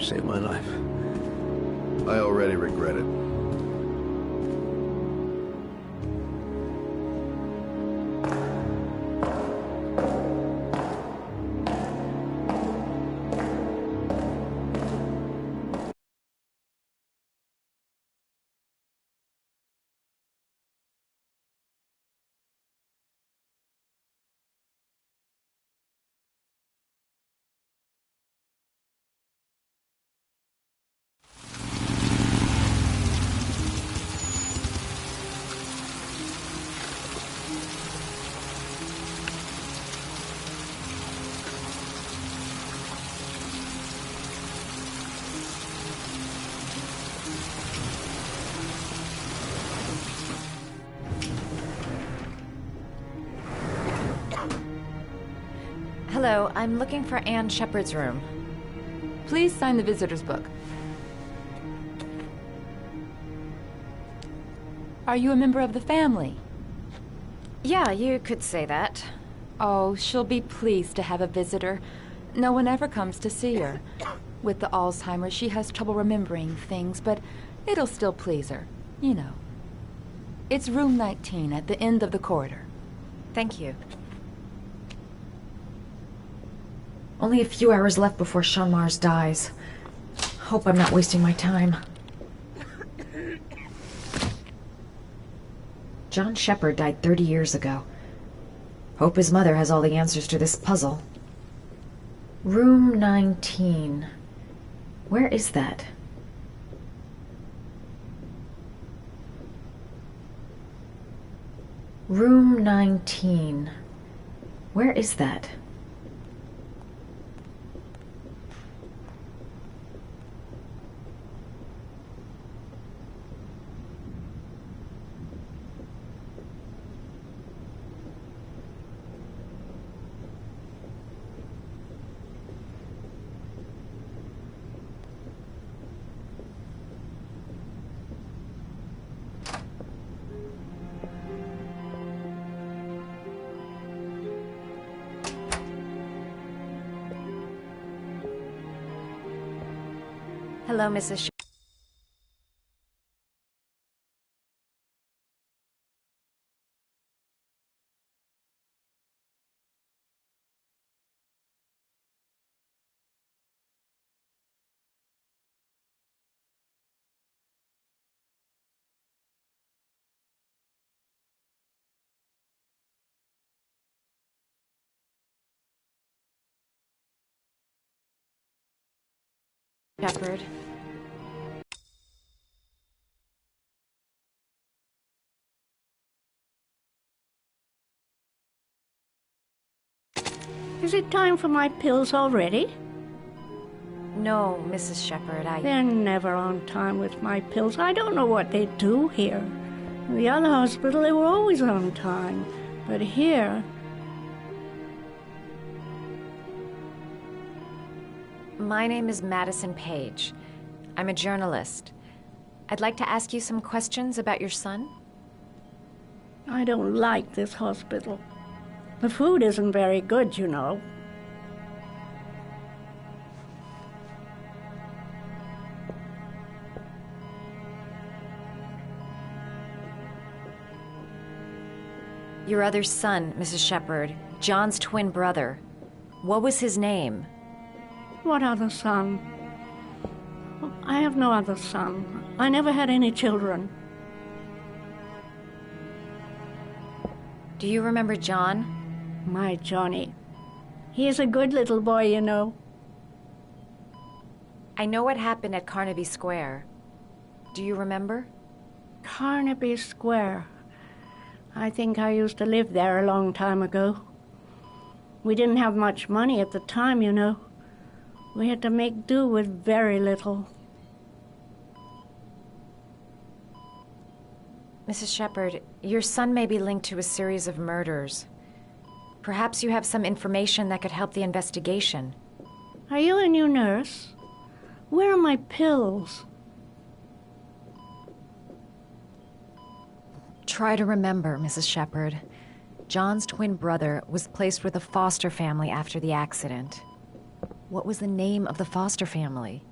Saved my life.
I already regret it.
Hello, I'm looking for Anne Shepard's room.
Please sign the visitor's book. Are you a member of the family?
Yeah, you could say that.
Oh, she'll be pleased to have a visitor. No one ever comes to see her. With the Alzheimer's, she has trouble remembering things, but it'll still please her, you know. It's room 19 at the end of the corridor.
Thank you. Only a few hours left before Sean Mars dies. Hope I'm not wasting my time. John Shepard died 30 years ago. Hope his mother has all the answers to this puzzle. Room 19. Where is that? Room 19. Where is that? Hello, Mrs. Shepard.
Is it time for my pills already?
No, Mrs. Shepard,
They're never on time with my pills. I don't know what they do here. In the other hospital, they were always on time. But here...
My name is Madison Page. I'm a journalist. I'd like to ask you some questions about your son.
I don't like this hospital. The food isn't very good, you know.
Your other son, Mrs. Shepard, John's twin brother. What was his name?
What other son? I have no other son. I never had any children.
Do you remember John?
My Johnny. He is a good little boy, you know.
I know what happened at Carnaby Square. Do you remember?
Carnaby Square. I think I used to live there a long time ago. We didn't have much money at the time, you know. We had to make do with very little.
Mrs. Shepard, your son may be linked to a series of murders. Perhaps you have some information that could help the investigation.
Are you a new nurse? Where are my pills?
Try to remember, Mrs. Shepard. John's twin brother was placed with a foster family after the accident. What was the name of the foster family?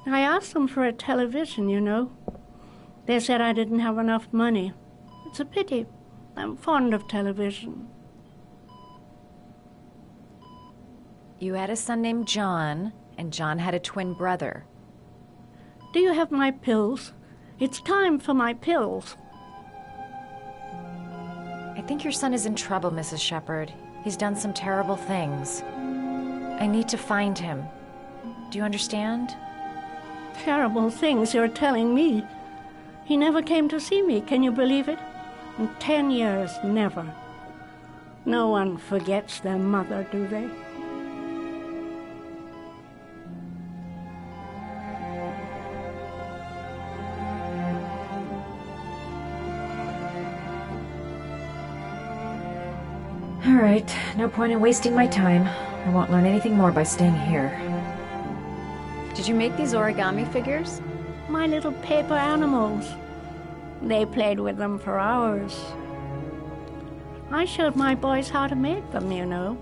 I asked them for a television, you know. They said I didn't have enough money. It's a pity. I'm fond of television.
You had a son named John, and John had a twin brother.
Do you have my pills? It's time for my pills.
I think your son is in trouble, Mrs. Shepard. He's done some terrible things. I need to find him. Do you understand?
Terrible things you're telling me. He never came to see me, can you believe it? In 10 years, never. No one forgets their mother, do they?
All right, no point in wasting my time. I won't learn anything more by staying here.
Did you make these origami figures?
My little paper animals. They played with them for hours. I showed my boys how to make them, you know.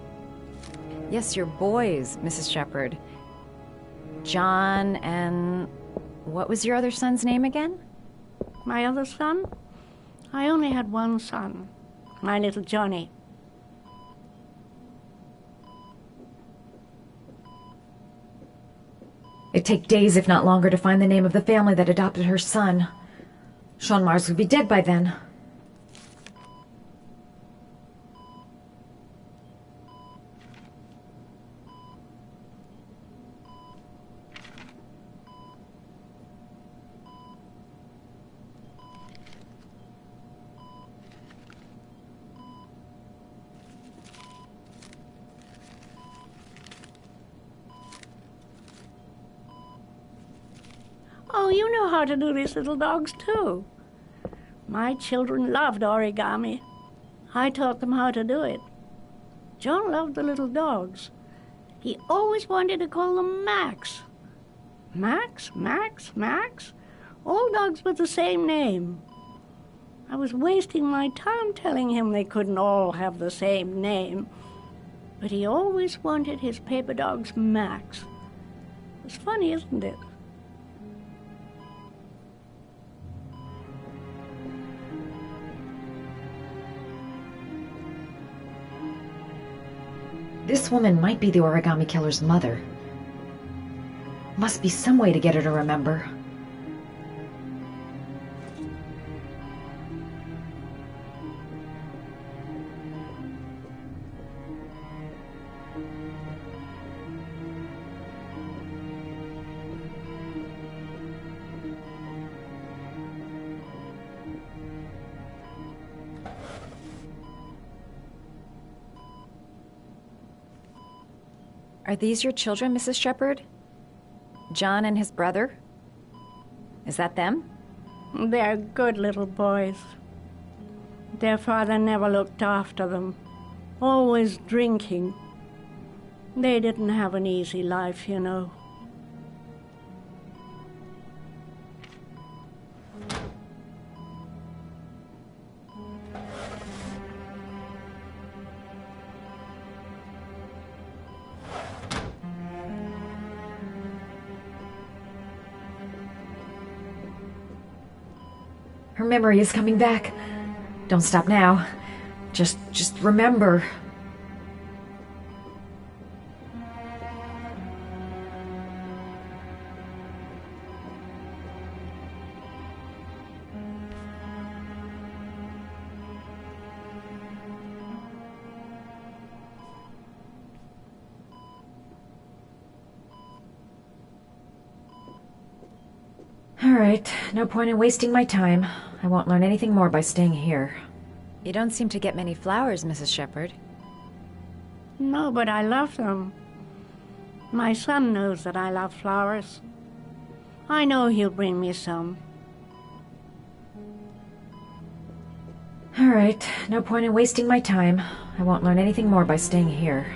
Yes, your boys, Mrs. Shepherd. John and... what was your other son's name again?
My other son? I only had one son, my little Johnny.
It'd take days, if not longer, to find the name of the family that adopted her son. Sean Mars would be dead by then.
Oh, you know how to do these little dogs, too. My children loved origami. I taught them how to do it. John loved the little dogs. He always wanted to call them Max. Max, Max, Max. All dogs with the same name. I was wasting my time telling him they couldn't all have the same name. But he always wanted his paper dogs Max. It's funny, isn't it?
This woman might be the origami killer's mother. Must be some way to get her to remember. Are these your children, Mrs. Shepherd? John and his brother? Is that them?
They're good little boys. Their father never looked after them, always drinking. They didn't have an easy life, you know.
Her memory is coming back. Don't stop now. Just remember. All right, no point in wasting my time. I won't learn anything more by staying here. You don't seem to get many flowers, Mrs. Shepherd.
No, but I love them. My son knows that I love flowers. I know he'll bring me some.
All right, no point in wasting my time. I won't learn anything more by staying here.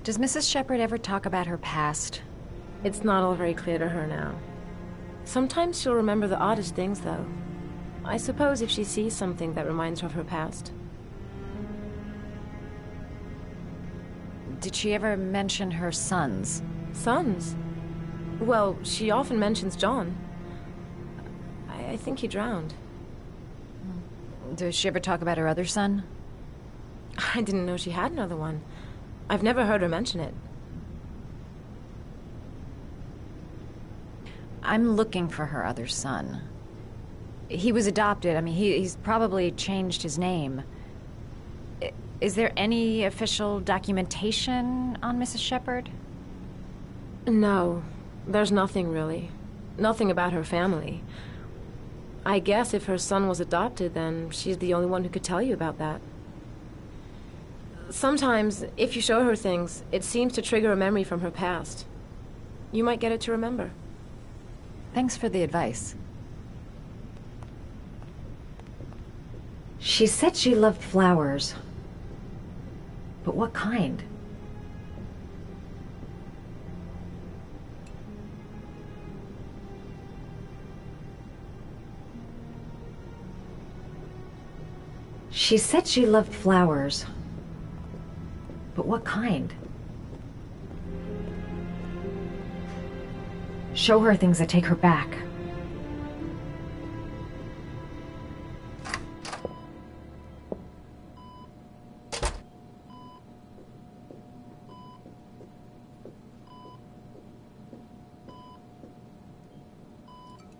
Does Mrs. Shepherd ever talk about her past?
It's not all very clear to her now. Sometimes she'll remember the oddest things, though. I suppose if she sees something that reminds her of her past.
Did she ever mention her sons?
Sons? Well, she often mentions John. I think he drowned.
Does she ever talk about her other son?
I didn't know she had another one. I've never heard her mention it.
I'm looking for her other son. He was adopted. I mean, he's probably changed his name. Is there any official documentation on Mrs. Shepherd?
No, there's nothing really. Nothing about her family. I guess if her son was adopted, then she's the only one who could tell you about that. Sometimes, if you show her things, it seems to trigger a memory from her past. You might get it to remember.
Thanks for the advice. She said she loved flowers. But what kind? She said she loved flowers. But what kind? Show her things that take her back.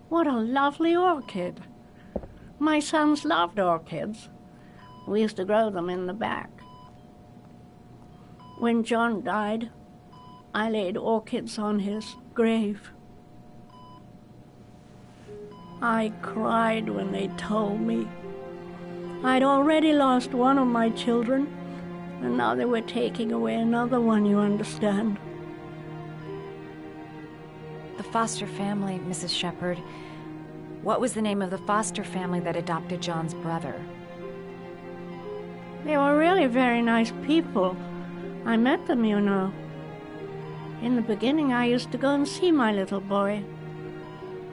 What a lovely orchid. My sons loved orchids. We used to grow them in the back. When John died, I laid orchids on his grave. I cried when they told me. I'd already lost one of my children, and now they were taking away another one, you understand.
The foster family, Mrs. Shepherd. What was the name of the foster family that adopted John's brother?
They were really very nice people. I met them, you know. In the beginning, I used to go and see my little boy.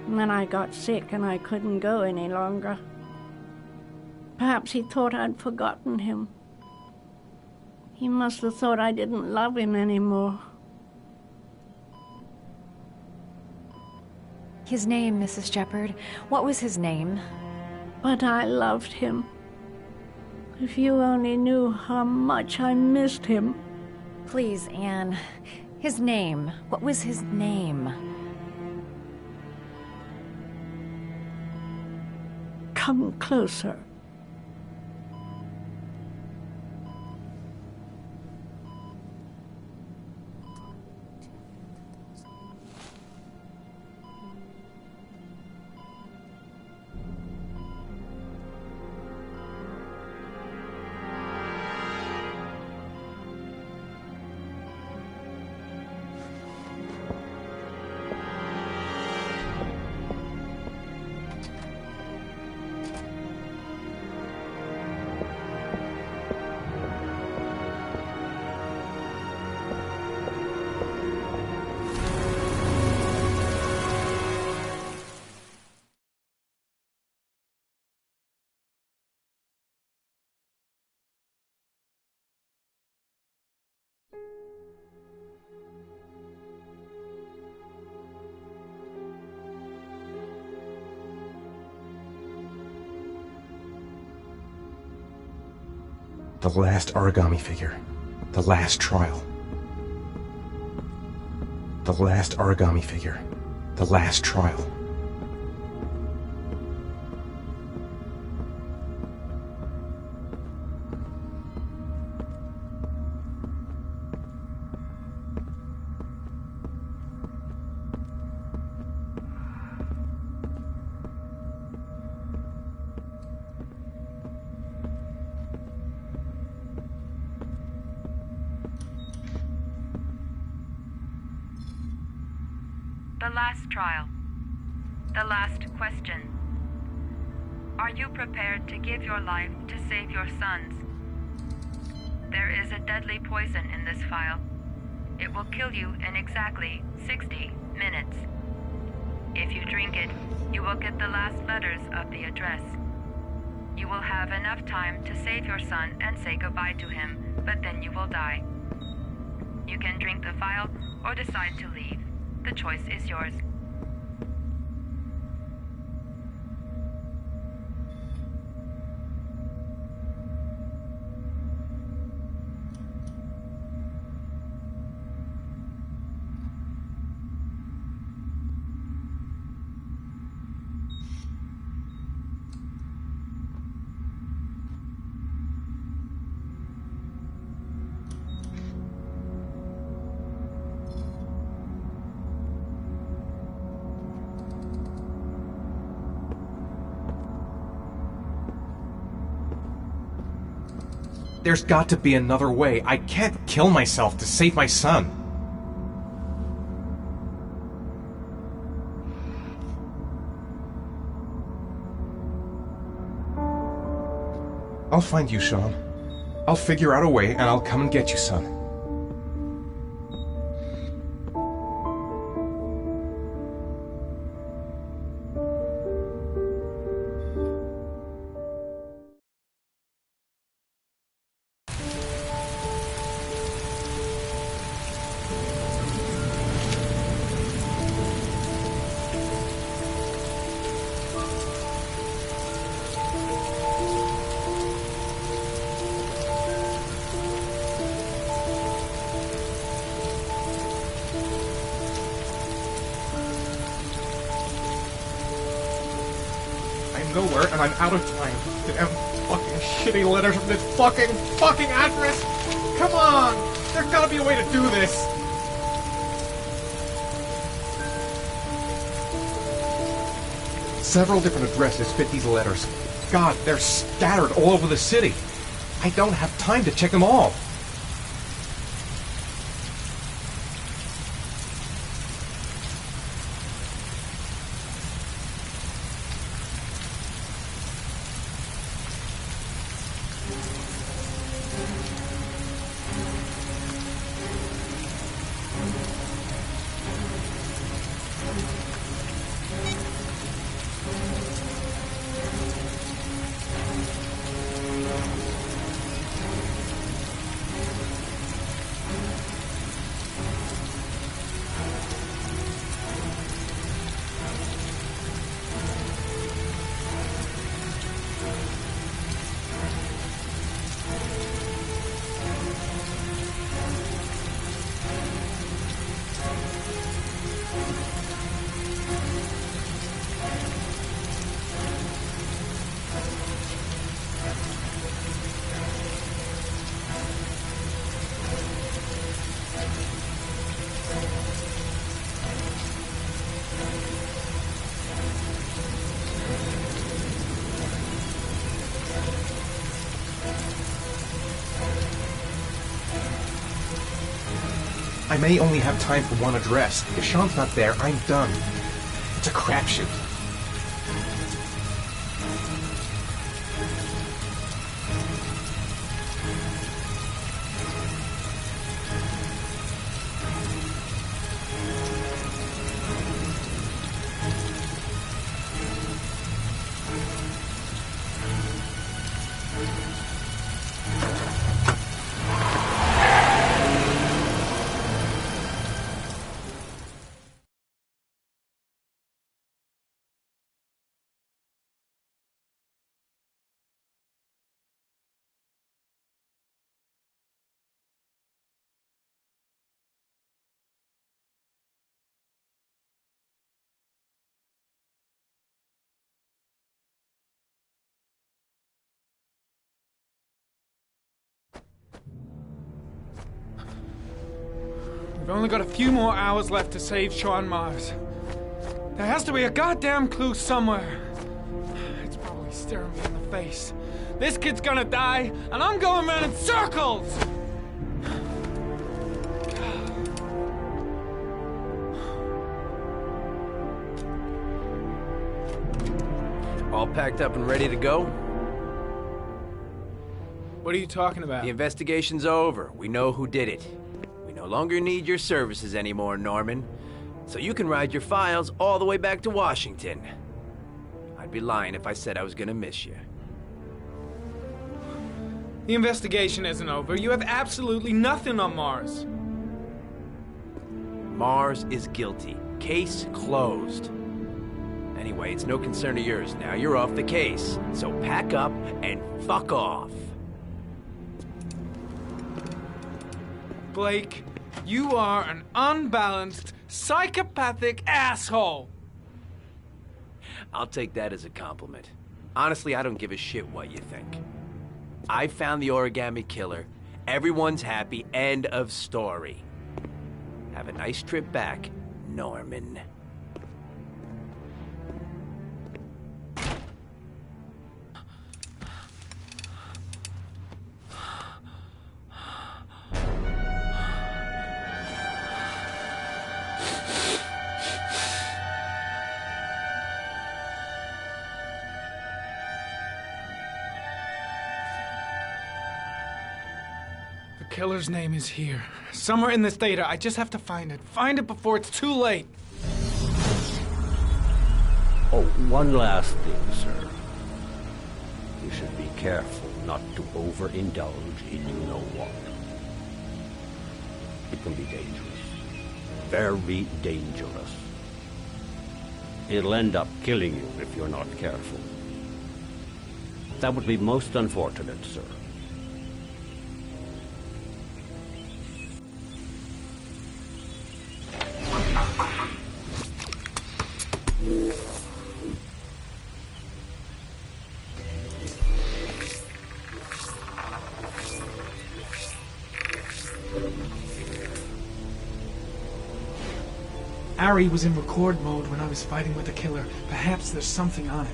And then I got sick and I couldn't go any longer. Perhaps he thought I'd forgotten him. He must have thought I didn't love him anymore.
His name, Mrs. Shepherd. What was his name?
But I loved him. If you only knew how much I missed him.
Please, Anne. His name. What was his name?
Come closer.
The last origami figure. The last trial. The last origami figure. The last trial.
The last trial. The last question. Are you prepared to give your life to save your sons? There is a deadly poison in this vial. It will kill you in exactly 60 minutes. If you drink it, you will get the last letters of the address. You will have enough time to save your son and say goodbye to him, but then you will die. You can drink the vial or decide to leave. The choice is yours.
There's got to be another way. I can't kill myself to save my son. I'll find you, Sean. I'll figure out a way and I'll come and get you, son. nowhere, and I'm out of time. Damn fucking shitty letters from this fucking address! Come on! There's gotta be a way to do this! Several different addresses fit these letters. God, they're scattered all over the city. I don't have time to check them all. I may only have time for one address. If Sean's not there, I'm done. It's a crapshoot.
We've only got a few more hours left to save Sean Mars. There has to be a goddamn clue somewhere. It's probably staring me in the face. This kid's gonna die, and I'm going around in circles!
All packed up and ready to go?
What are you talking about?
The investigation's over. We know who did it. We no longer need your services anymore, Norman. So you can ride your files all the way back to Washington. I'd be lying if I said I was gonna miss you.
The investigation isn't over. You have absolutely nothing on Mars.
Mars is guilty. Case closed. Anyway, it's no concern of yours now. You're off the case. So pack up and fuck off.
Blake, you are an unbalanced, psychopathic asshole.
I'll take that as a compliment. Honestly, I don't give a shit what you think. I found the origami killer. Everyone's happy. End of story. Have a nice trip back, Norman.
The killer's name is here. Somewhere in this data. I just have to find it. Find it before it's too late.
Oh, one last thing, sir. You should be careful not to overindulge in you know what. It can be dangerous. Very dangerous. It'll end up killing you if you're not careful. That would be most unfortunate, sir.
Ari was in record mode when I was fighting with the killer. Perhaps there's something on it.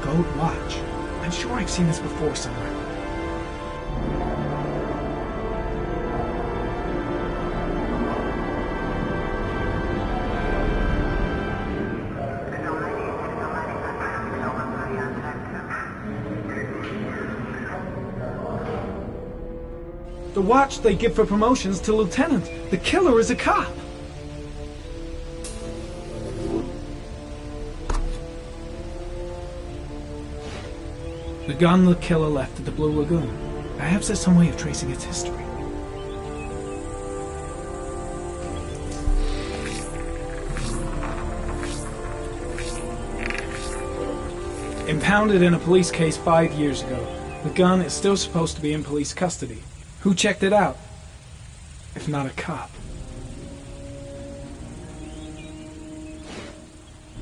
Goat watch. I'm sure I've seen this before somewhere. The watch they give for promotions to lieutenant. The killer is a cop. The gun the killer left at the Blue Lagoon. Perhaps there's some way of tracing its history. Impounded in a police case 5 years ago, the gun is still supposed to be in police custody. Who checked it out? If not a cop.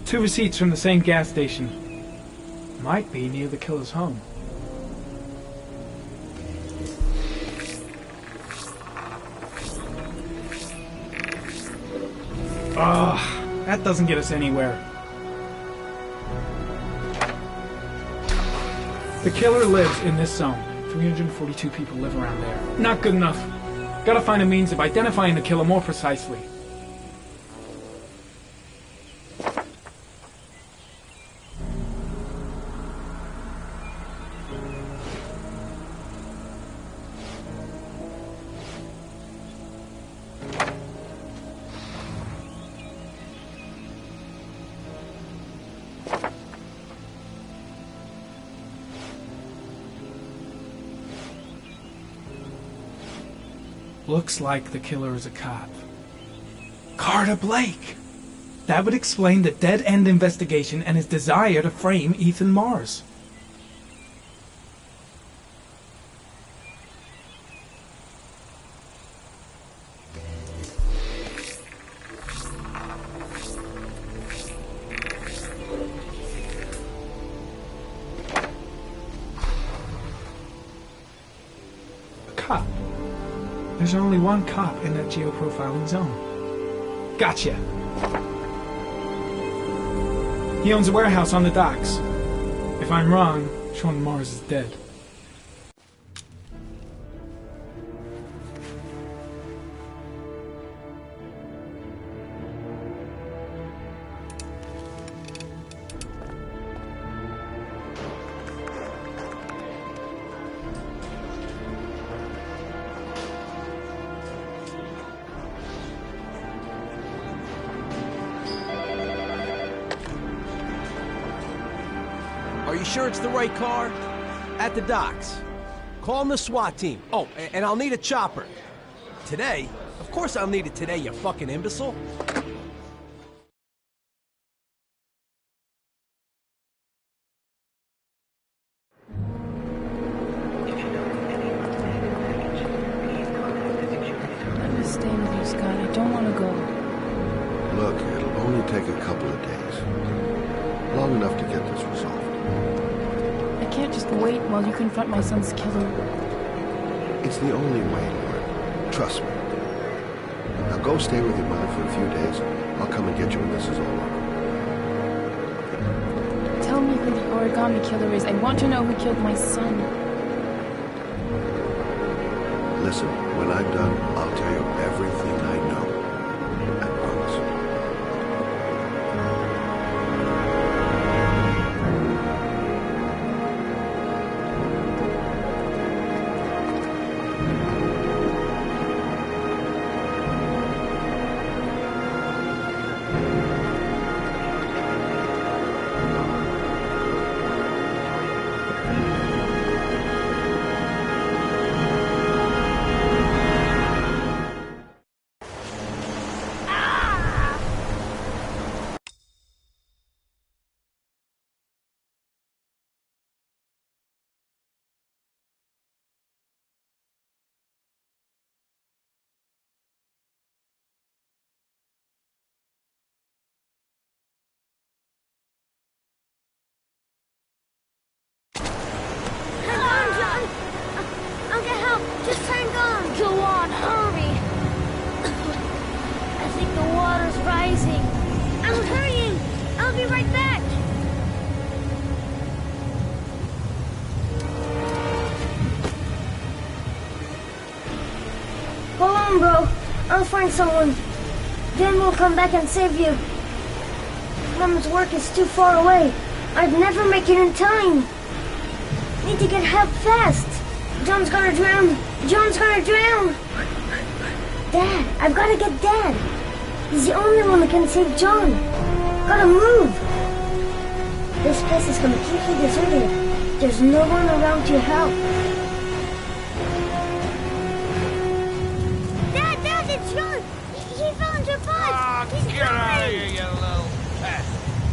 2 receipts from the same gas station. Might be near the killer's home. Ugh, that doesn't get us anywhere. The killer lives in this zone. 342 people live around there. Not good enough. Gotta find a means of identifying the killer more precisely. Looks like the killer is a cop. Carter Blake! That would explain the dead-end investigation and his desire to frame Ethan Mars. A cop. There's only one cop in that geoprofiling zone. Gotcha! He owns a warehouse on the docks. If I'm wrong, Sean Mars is dead.
Are you sure it's the right car? At the docks. Call the SWAT team. Oh, and I'll need a chopper. Today? Of course I'll need it today, you fucking imbecile.
I'm just staying with you, Scott. I don't want to go.
Look, it'll only take a couple of days. Long enough to get this resolved.
I can't just wait while you confront my son's killer.
It's the only way, Lauren. Trust me. Now go stay with your mother for a few days. I'll come and get you when this is all over.
Tell me who the origami killer is. I want to know who killed my son.
Listen, when I'm done, I'll tell you everything I know. I promise.
I'll find someone. Then we'll come back and save you. Mom's work is too far away. I'd never make it in time. Need to get help fast. John's gonna drown. John's gonna drown. Dad, I've gotta get Dad. He's the only one that can save John. Gotta move. This place is completely deserted. There's no one around to help. Dad, it's John. He fell into a pot. He's
Get out of here, you little pest.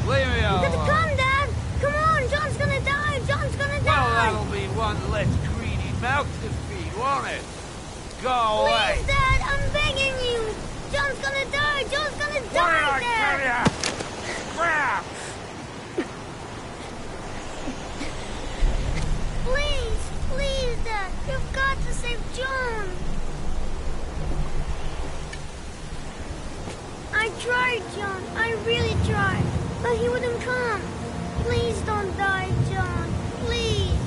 Leave me alone.
You gotta come, Dad. Come on, John's gonna die. John's gonna die.
Well, that'll be one less greedy mouth to feed, won't it? Go away.
Please, Dad, I'm begging you. John's gonna die. John's gonna die,
What did I tell ya? Crap!
Please, Dad. You've got to save John. I tried, John. I really tried. But he wouldn't come. Please don't die, John. Please.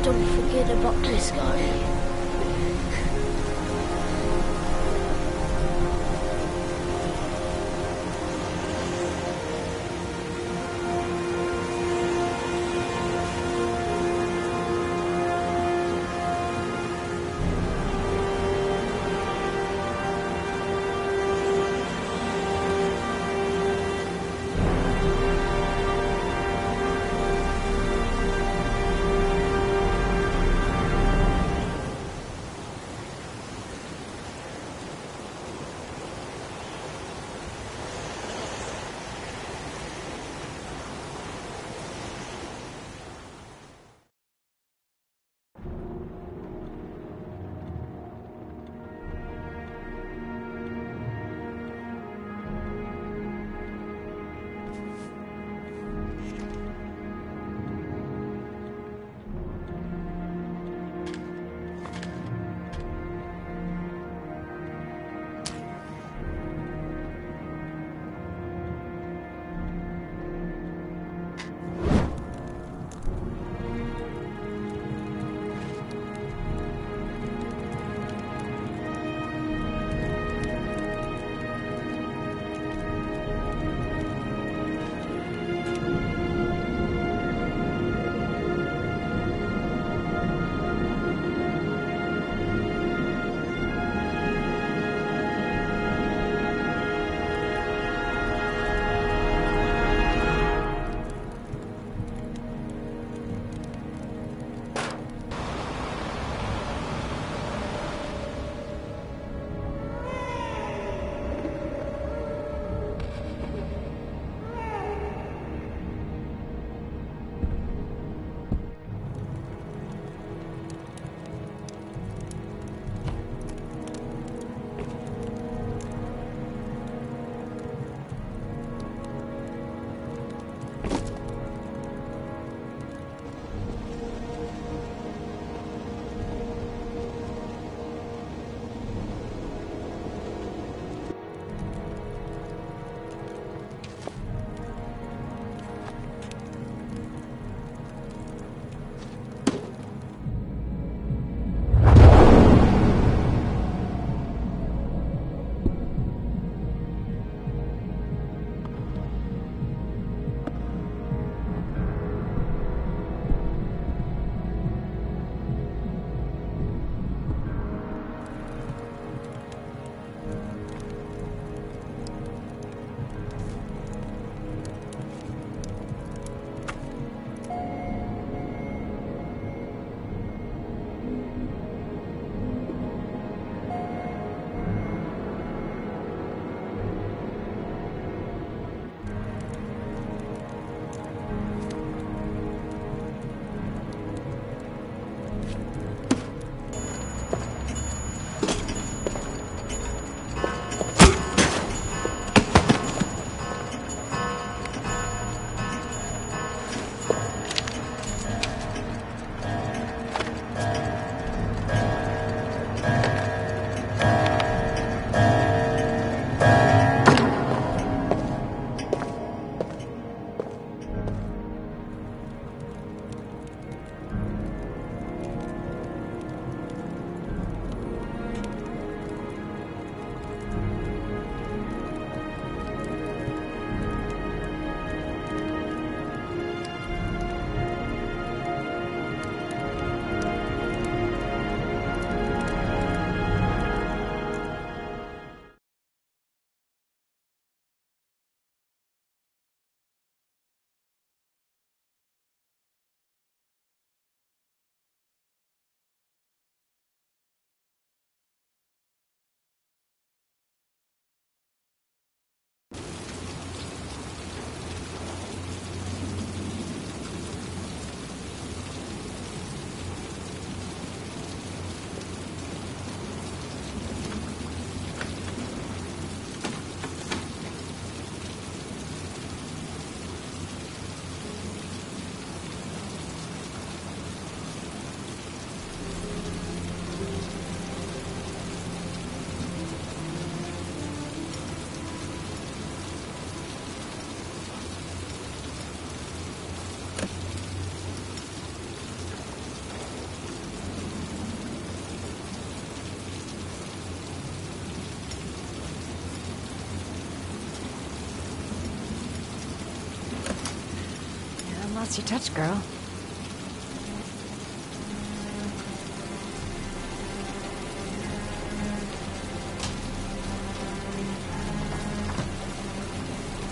Don't forget about this guy.
Nice your touch, girl.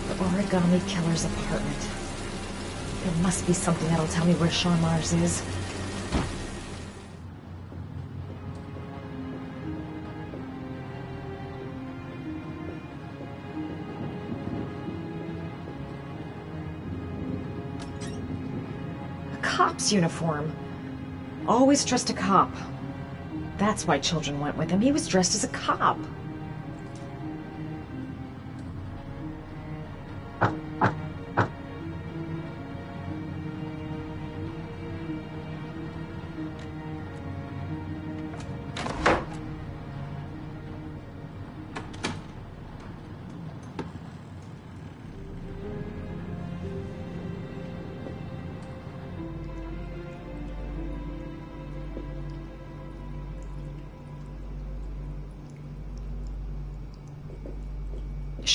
The origami killer's apartment. There must be something that'll tell me where Sean Mars is. Cop's uniform. Always trust a cop. That's why children went with him. He was dressed as a cop.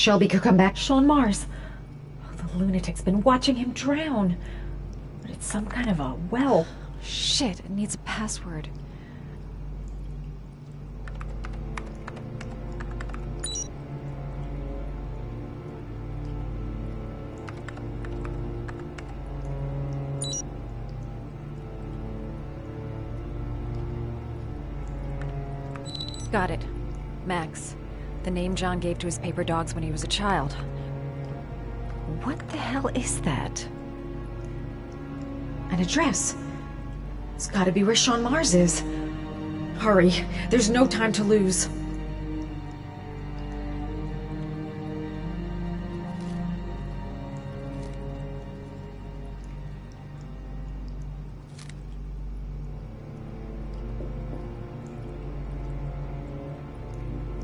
Shelby could come back. Sean Mars. Oh, the lunatic's been watching him drown. But it's some kind of a well.
Shit, it needs a password. Got it. Max. The name John gave to his paper dogs when he was a child.
What the hell is that? An address. It's gotta be where Sean Mars is. Hurry, there's no time to lose.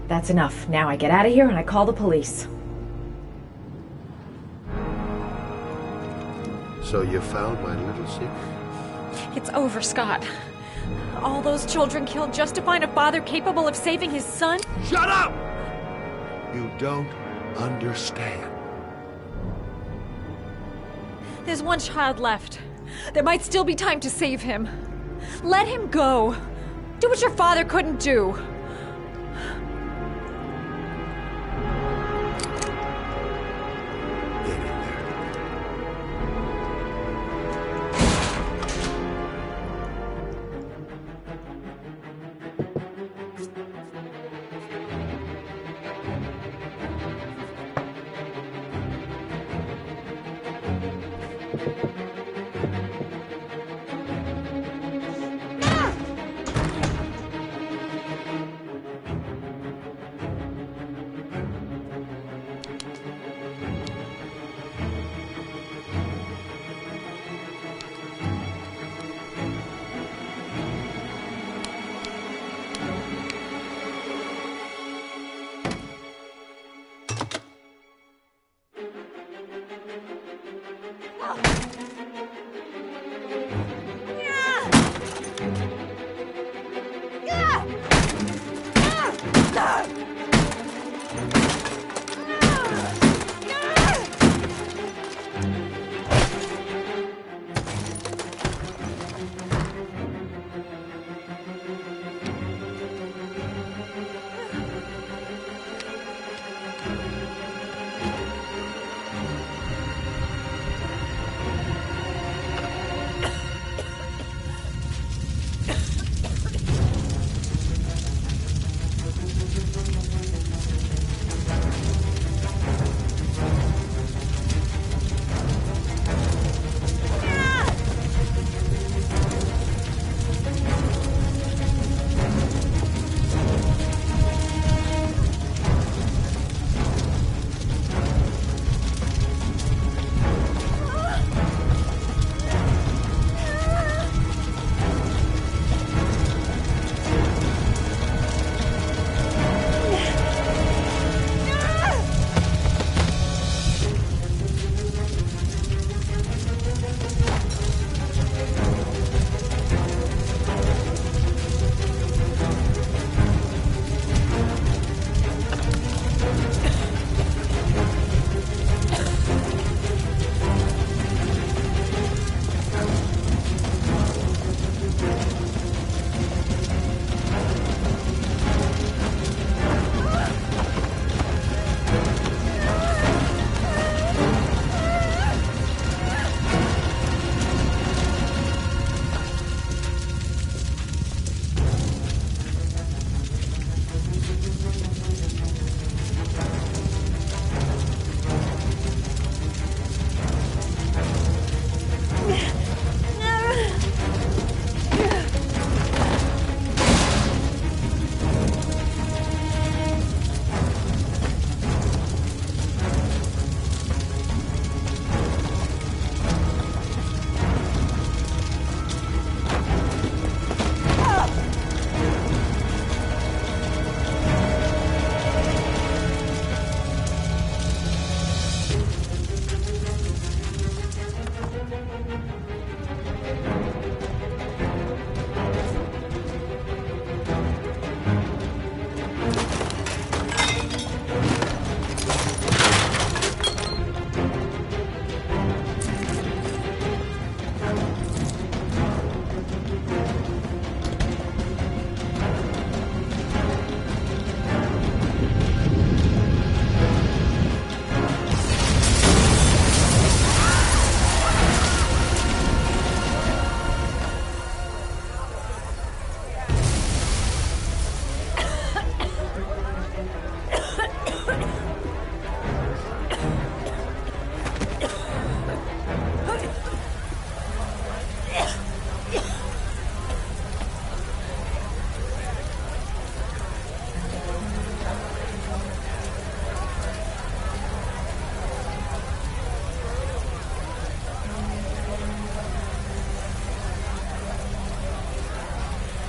That's enough. Now I get out of here and I call the police.
So you found my little secret?
It's over, Scott. All those children killed just to find a father capable of saving his son?
Shut up! You don't understand.
There's one child left. There might still be time to save him. Let him go. Do what your father couldn't do.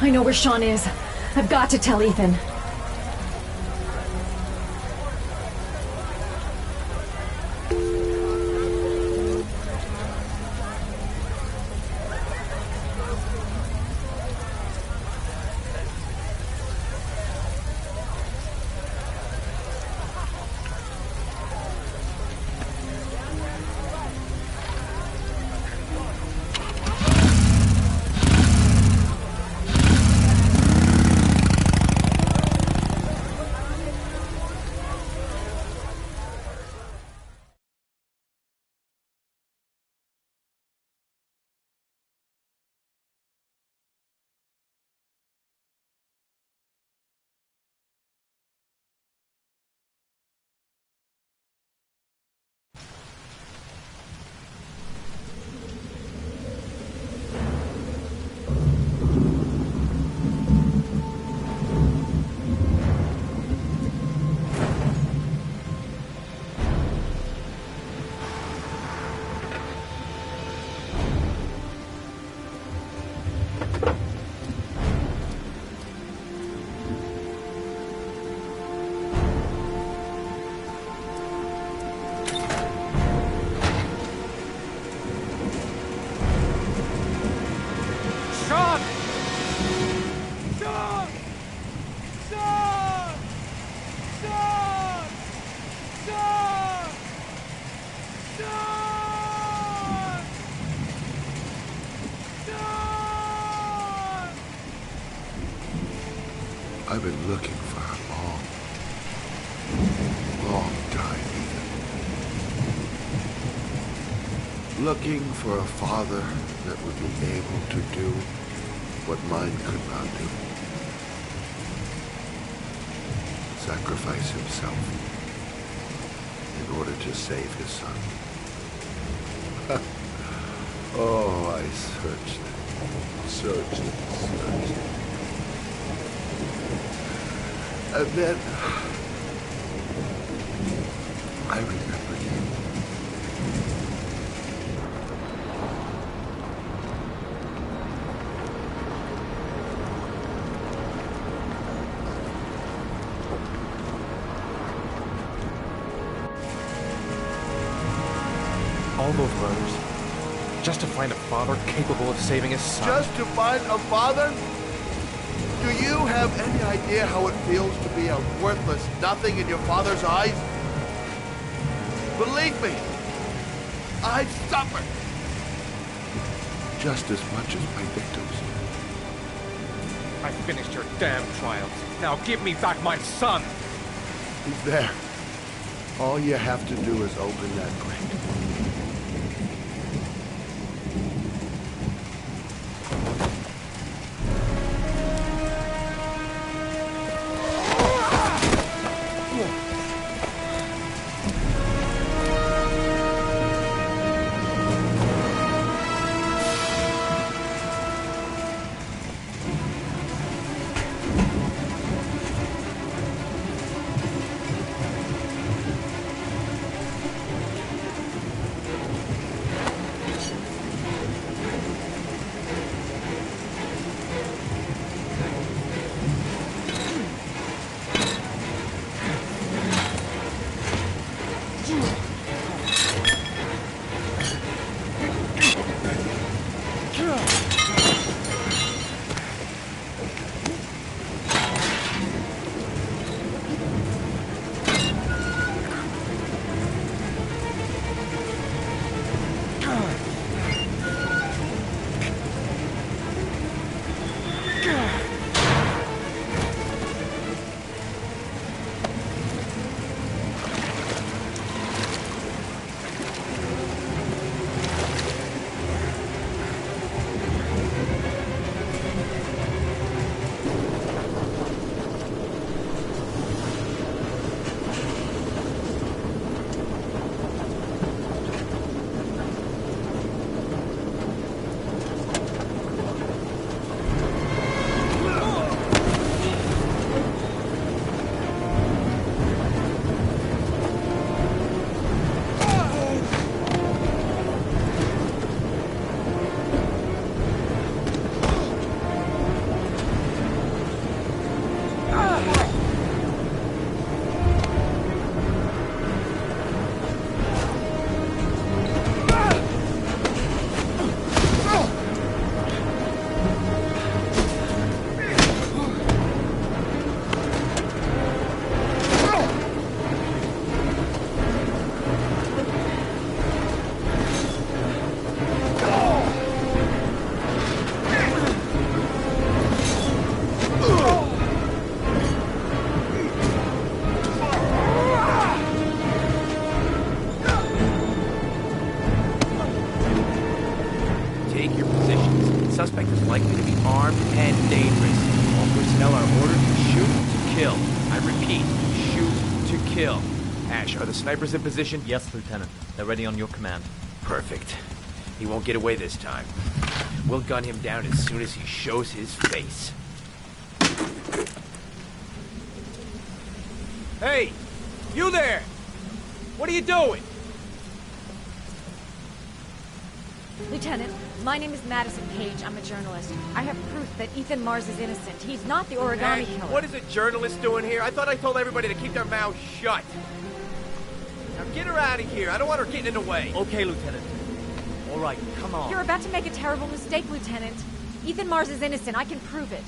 I know where Sean is. I've got to tell Ethan.
I've been looking for a long time, Ethan. Looking for a father that would be able to do what mine could not do. Sacrifice himself in order to save his son. Oh, I searched. And then I remembered you.
All those murders, just to find a father capable of saving his son.
Just to find a father? Do you have any idea how it feels to be a worthless nothing in your father's eyes? Believe me, I've suffered just as much as my victims.
I finished your damn trials. Now give me back my son!
He's there. All you have to do is open that crate.
positions. Suspect is likely to be armed and dangerous. All personnel are ordered to shoot to kill. I repeat, shoot to kill. Ash, are the snipers in position?
Yes, Lieutenant. They're ready on your command.
Perfect. He won't get away this time. We'll gun him down as soon as he shows his face. Hey! You there! What are you doing?
Lieutenant, my name is Madison Page. I'm a journalist. I have proof that Ethan Mars is innocent. He's not the origami
Ash,
killer.
what is a journalist doing here? I thought I told everybody to keep their mouths shut. Now get her out of here. I don't want her getting in the way.
Okay, Lieutenant. All right, come on.
You're about to make a terrible mistake, Lieutenant. Ethan Mars is innocent. I can prove it.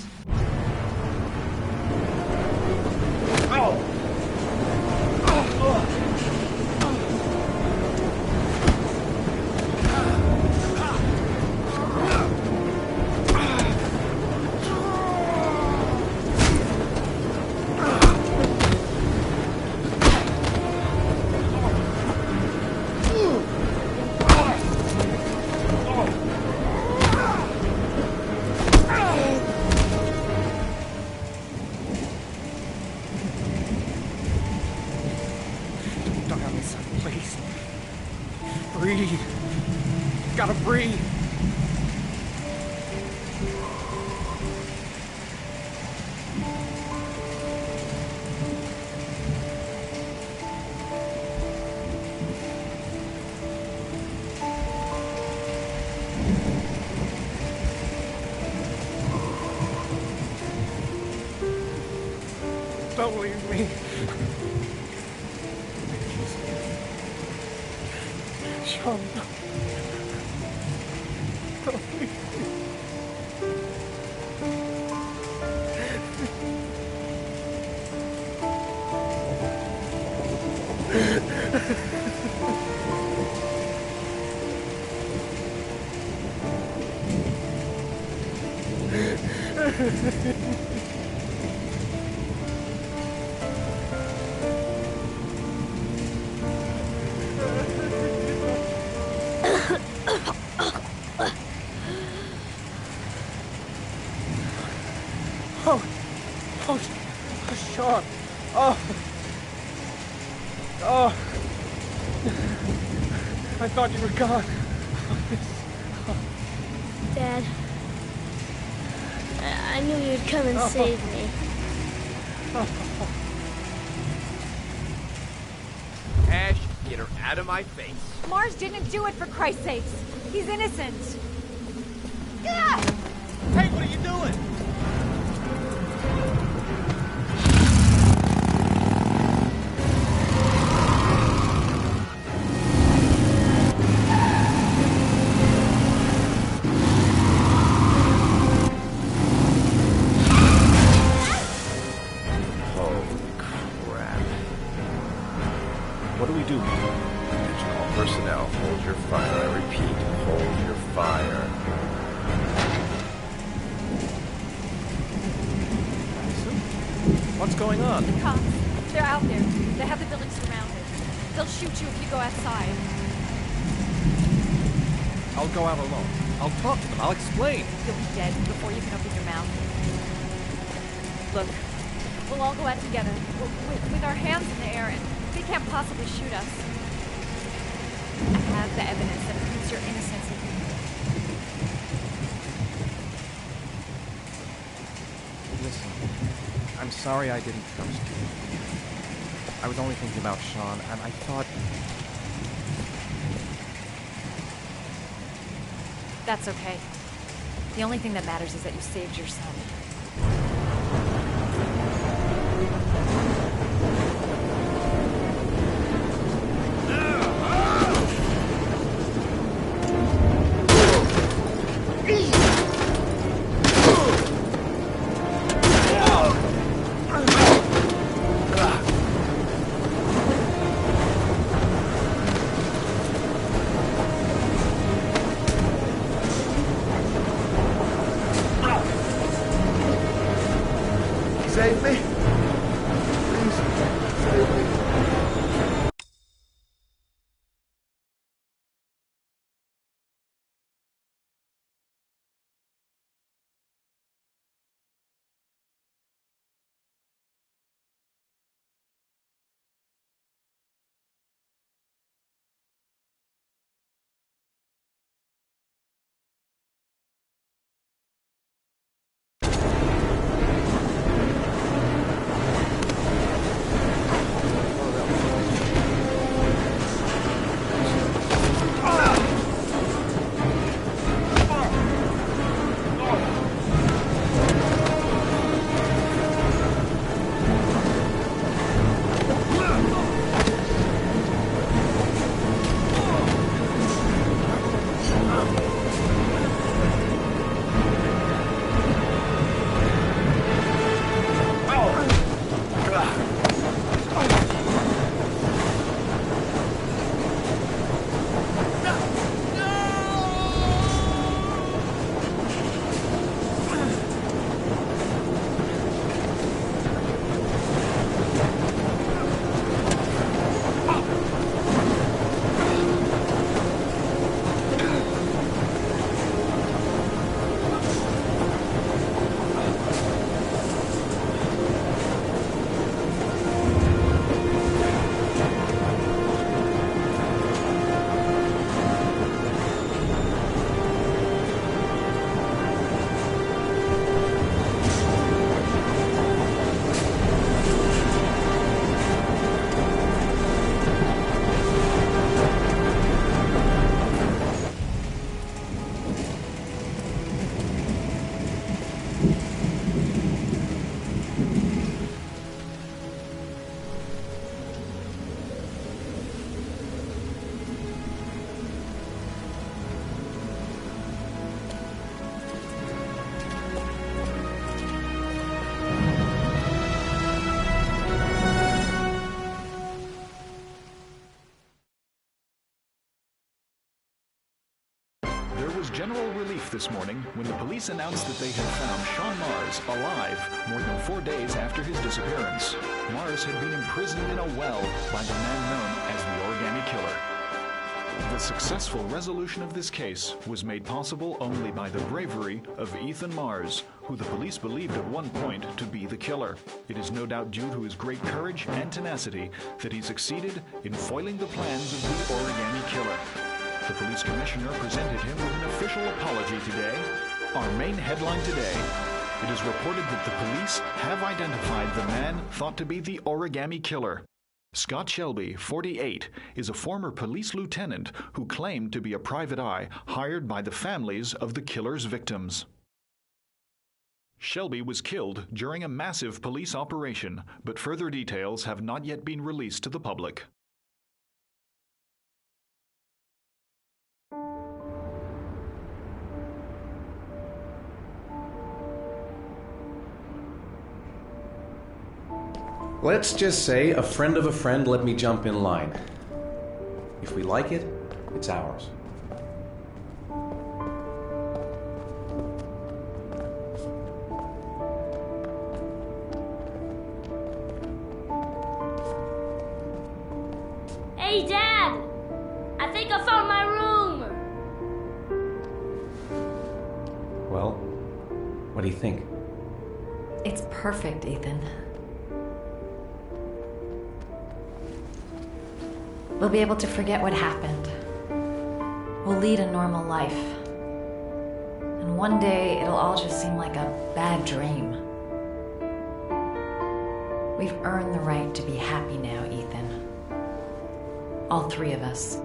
Breathe. Gotta breathe. Don't leave me. Sean, don't leave me. Sean. I thought you were gone.
Dad, I knew you'd come and save me.
Ash, get her out of my face.
Mars didn't do it, for Christ's sakes. He's innocent.
Yeah! Hey, what are you doing?
What do we do? Attention all personnel, hold your fire. I repeat, hold your fire.
What's going on?
The cops. They're out there. They have the building surrounded. They'll shoot you if you go outside.
I'll go out alone. I'll talk to them. I'll explain.
You'll be dead before you can open your mouth. Look, we'll all go out together, with our hands in the air, and they can't possibly shoot us. I have the evidence that proves your innocence.
Listen, I'm sorry I didn't trust you. I was only thinking about Sean, and I thought...
That's okay. The only thing that matters is that you saved your son.
this morning when the police announced that they had found Sean Mars alive more than 4 days after his disappearance. Mars had been imprisoned in a well by the man known as the Origami Killer. The successful resolution of this case was made possible only by the bravery of Ethan Mars, who the police believed at one point to be the killer. It is no doubt due to his great courage and tenacity that he succeeded in foiling the plans of the Origami Killer. The police commissioner presented him with an official apology today. Our main headline today: it is reported that the police have identified the man thought to be the Origami Killer. Scott Shelby, 48, is a former police lieutenant who claimed to be a private eye hired by the families of the killer's victims. Shelby was killed during a massive police operation, but further details have not yet been released to the public.
Let's just say a friend of a friend let me jump in line. If we like it, it's ours.
Hey, Dad! I think I found my room!
Well, what do you think?
It's perfect, Ethan. We'll be able to forget what happened. We'll lead a normal life. And one day, it'll all just seem like a bad dream. We've earned the right to be happy now, Ethan. All three of us.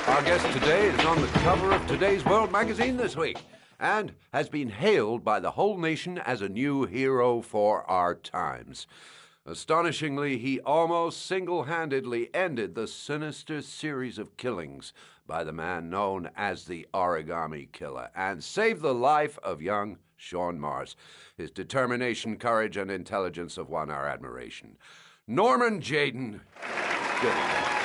Our guest today is on the cover of today's World magazine this week and has been hailed by the whole nation as a new hero for our times. Astonishingly, he almost single-handedly ended the sinister series of killings by the man known as the Origami Killer and saved the life of young Sean Mars. His determination, courage, and intelligence have won our admiration. Norman Jayden. Good evening.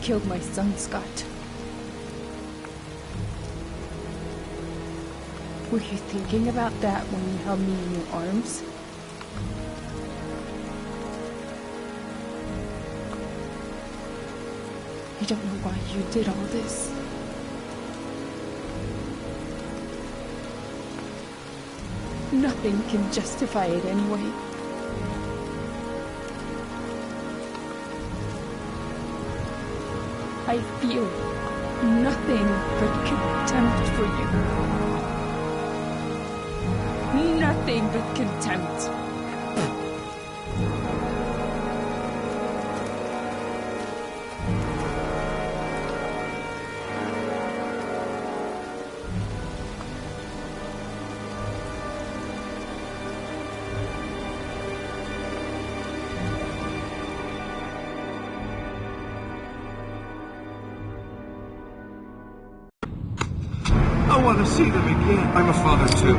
killed my son, Scott. Were you thinking about that when you held me in your arms? I don't know why you did all this. Nothing can justify it anyway. I feel nothing but contempt for you. Nothing but contempt.
I want to see them again. I'm a father too.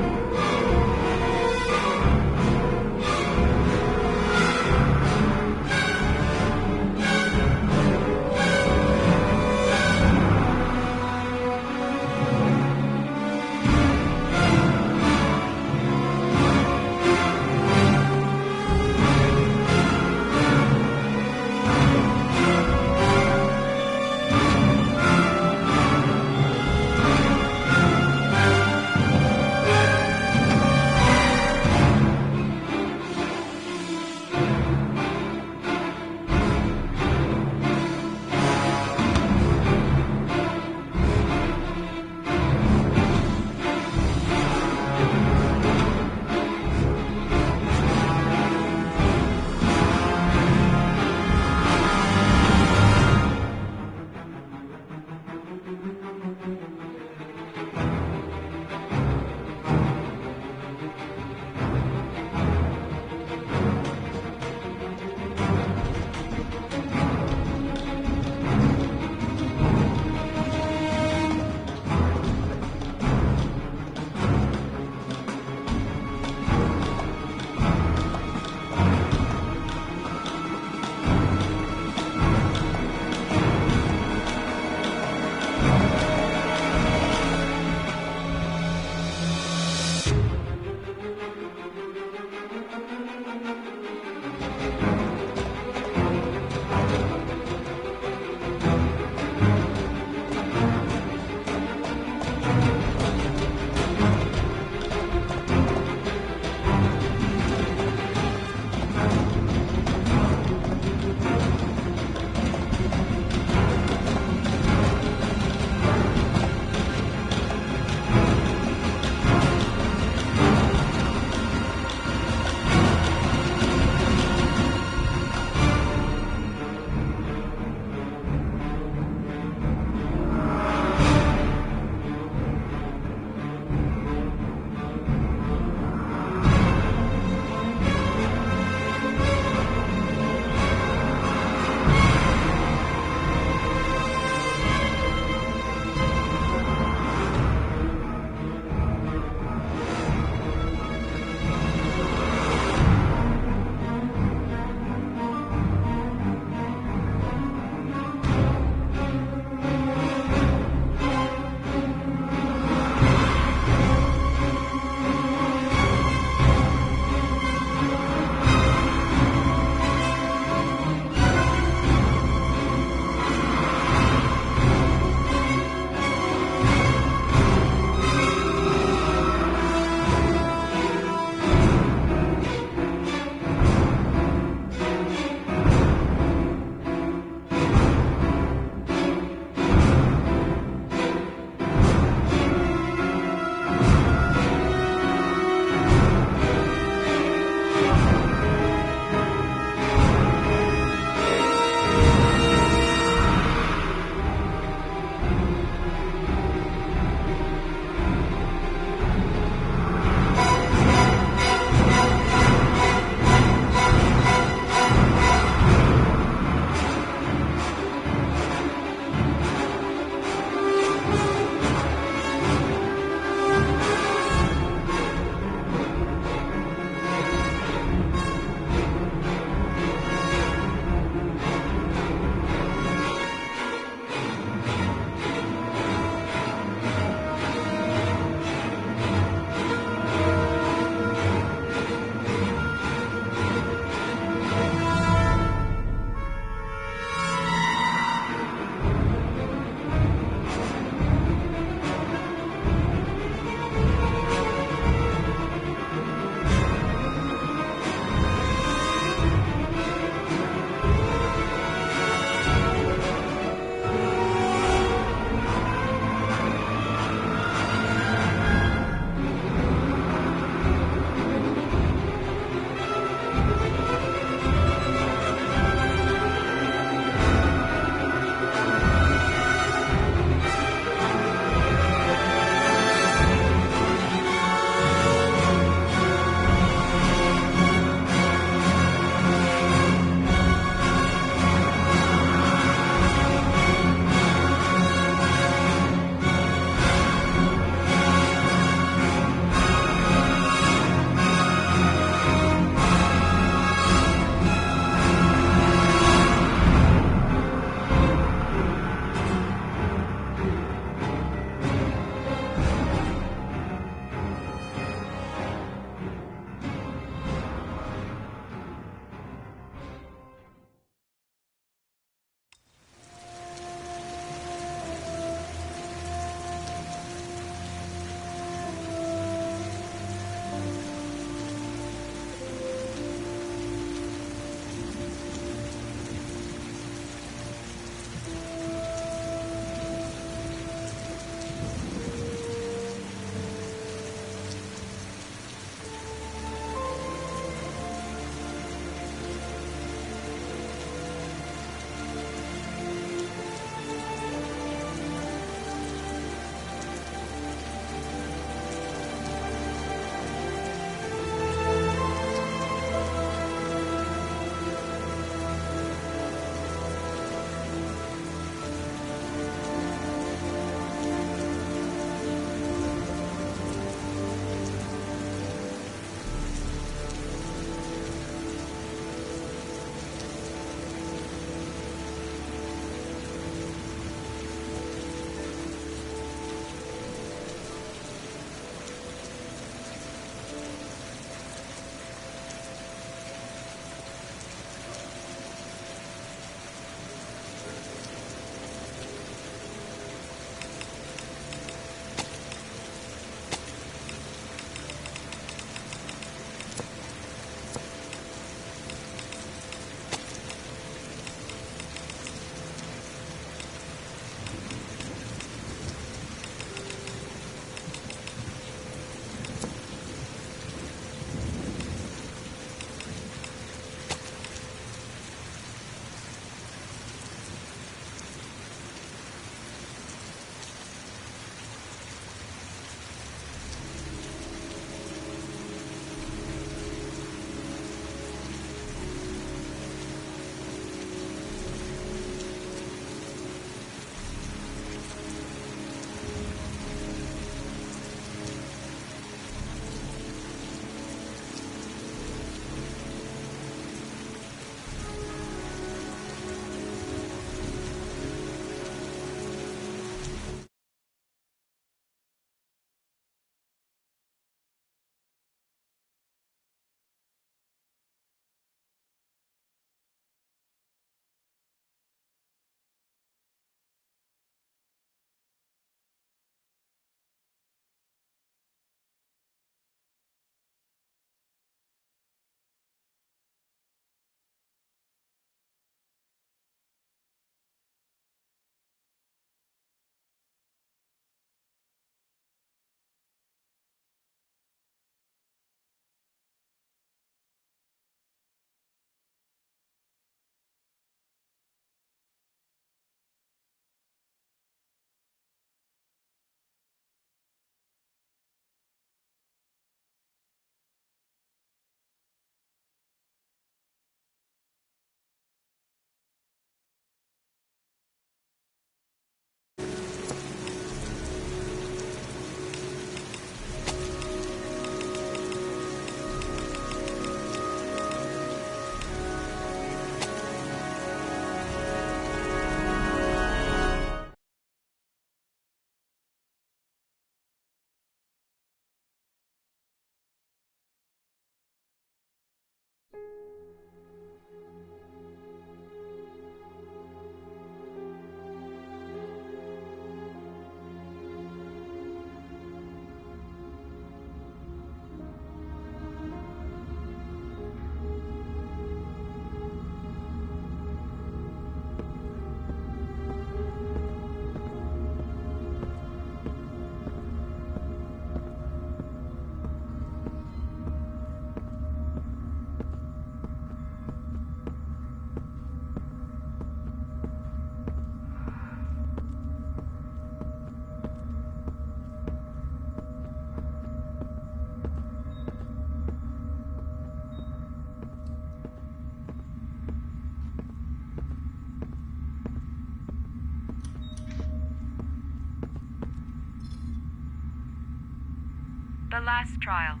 The last trial.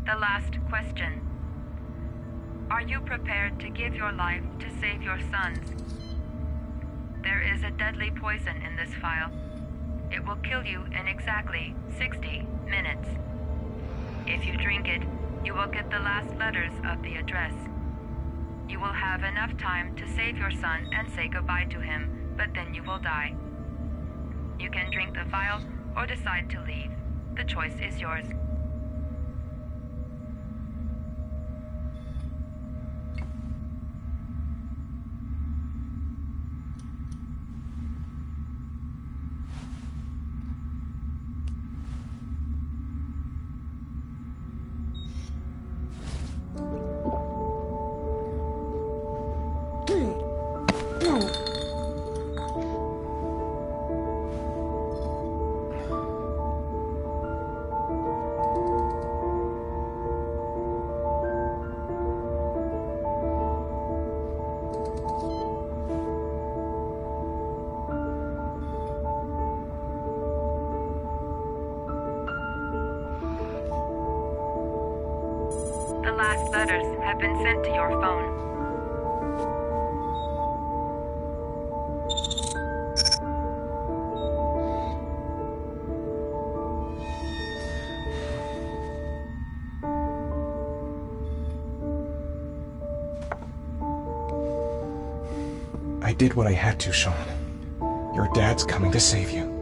The last question. Are you prepared to give your life to save your sons? There is a deadly poison in this vial. It will kill you in exactly 60 minutes. If you drink it, you will get the last letters of the address. You will have enough time to save your son and say goodbye to him, but then you will die. You can drink the vial or decide to leave. The choice is yours. The last letters have been sent to your phone.
I did what I had to, Sean. Your dad's coming to save you.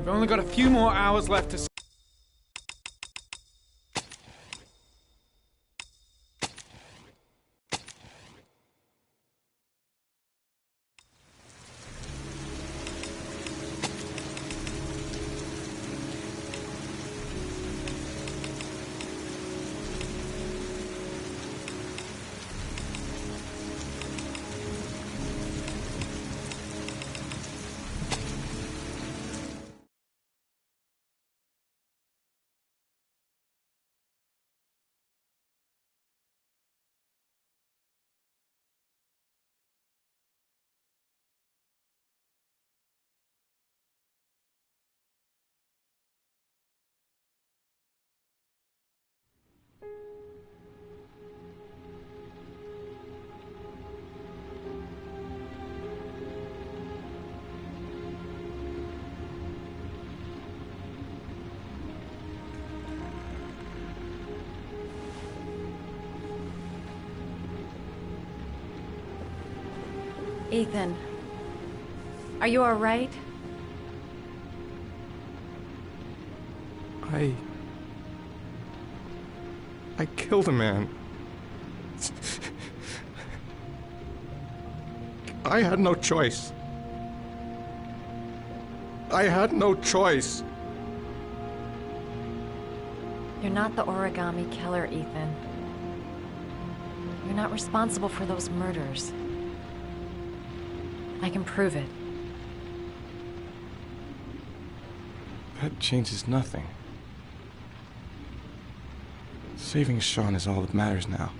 We've only got a few more hours left to...
Ethan, are you all right?
I killed a man. I had no choice. I had no choice.
You're not the origami killer, Ethan. You're not responsible for those murders. I can prove it.
That changes nothing. Saving Sean is all that matters now.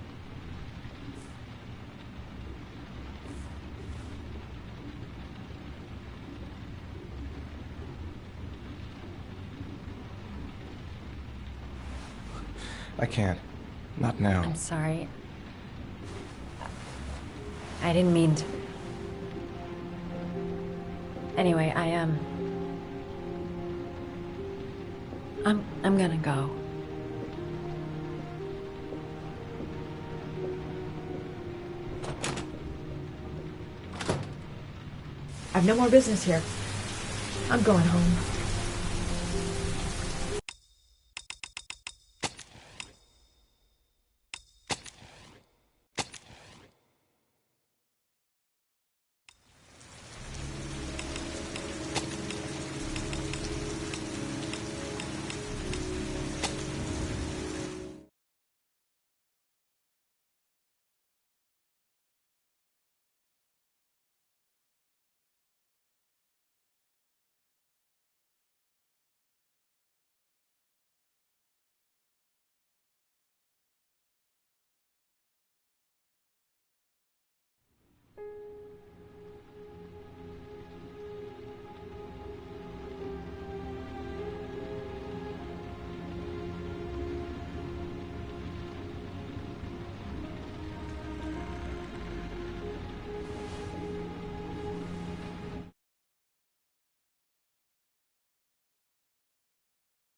I can't. Not now.
I'm sorry. I didn't mean to. Anyway, I'm gonna go.
I've no more business here. I'm going home.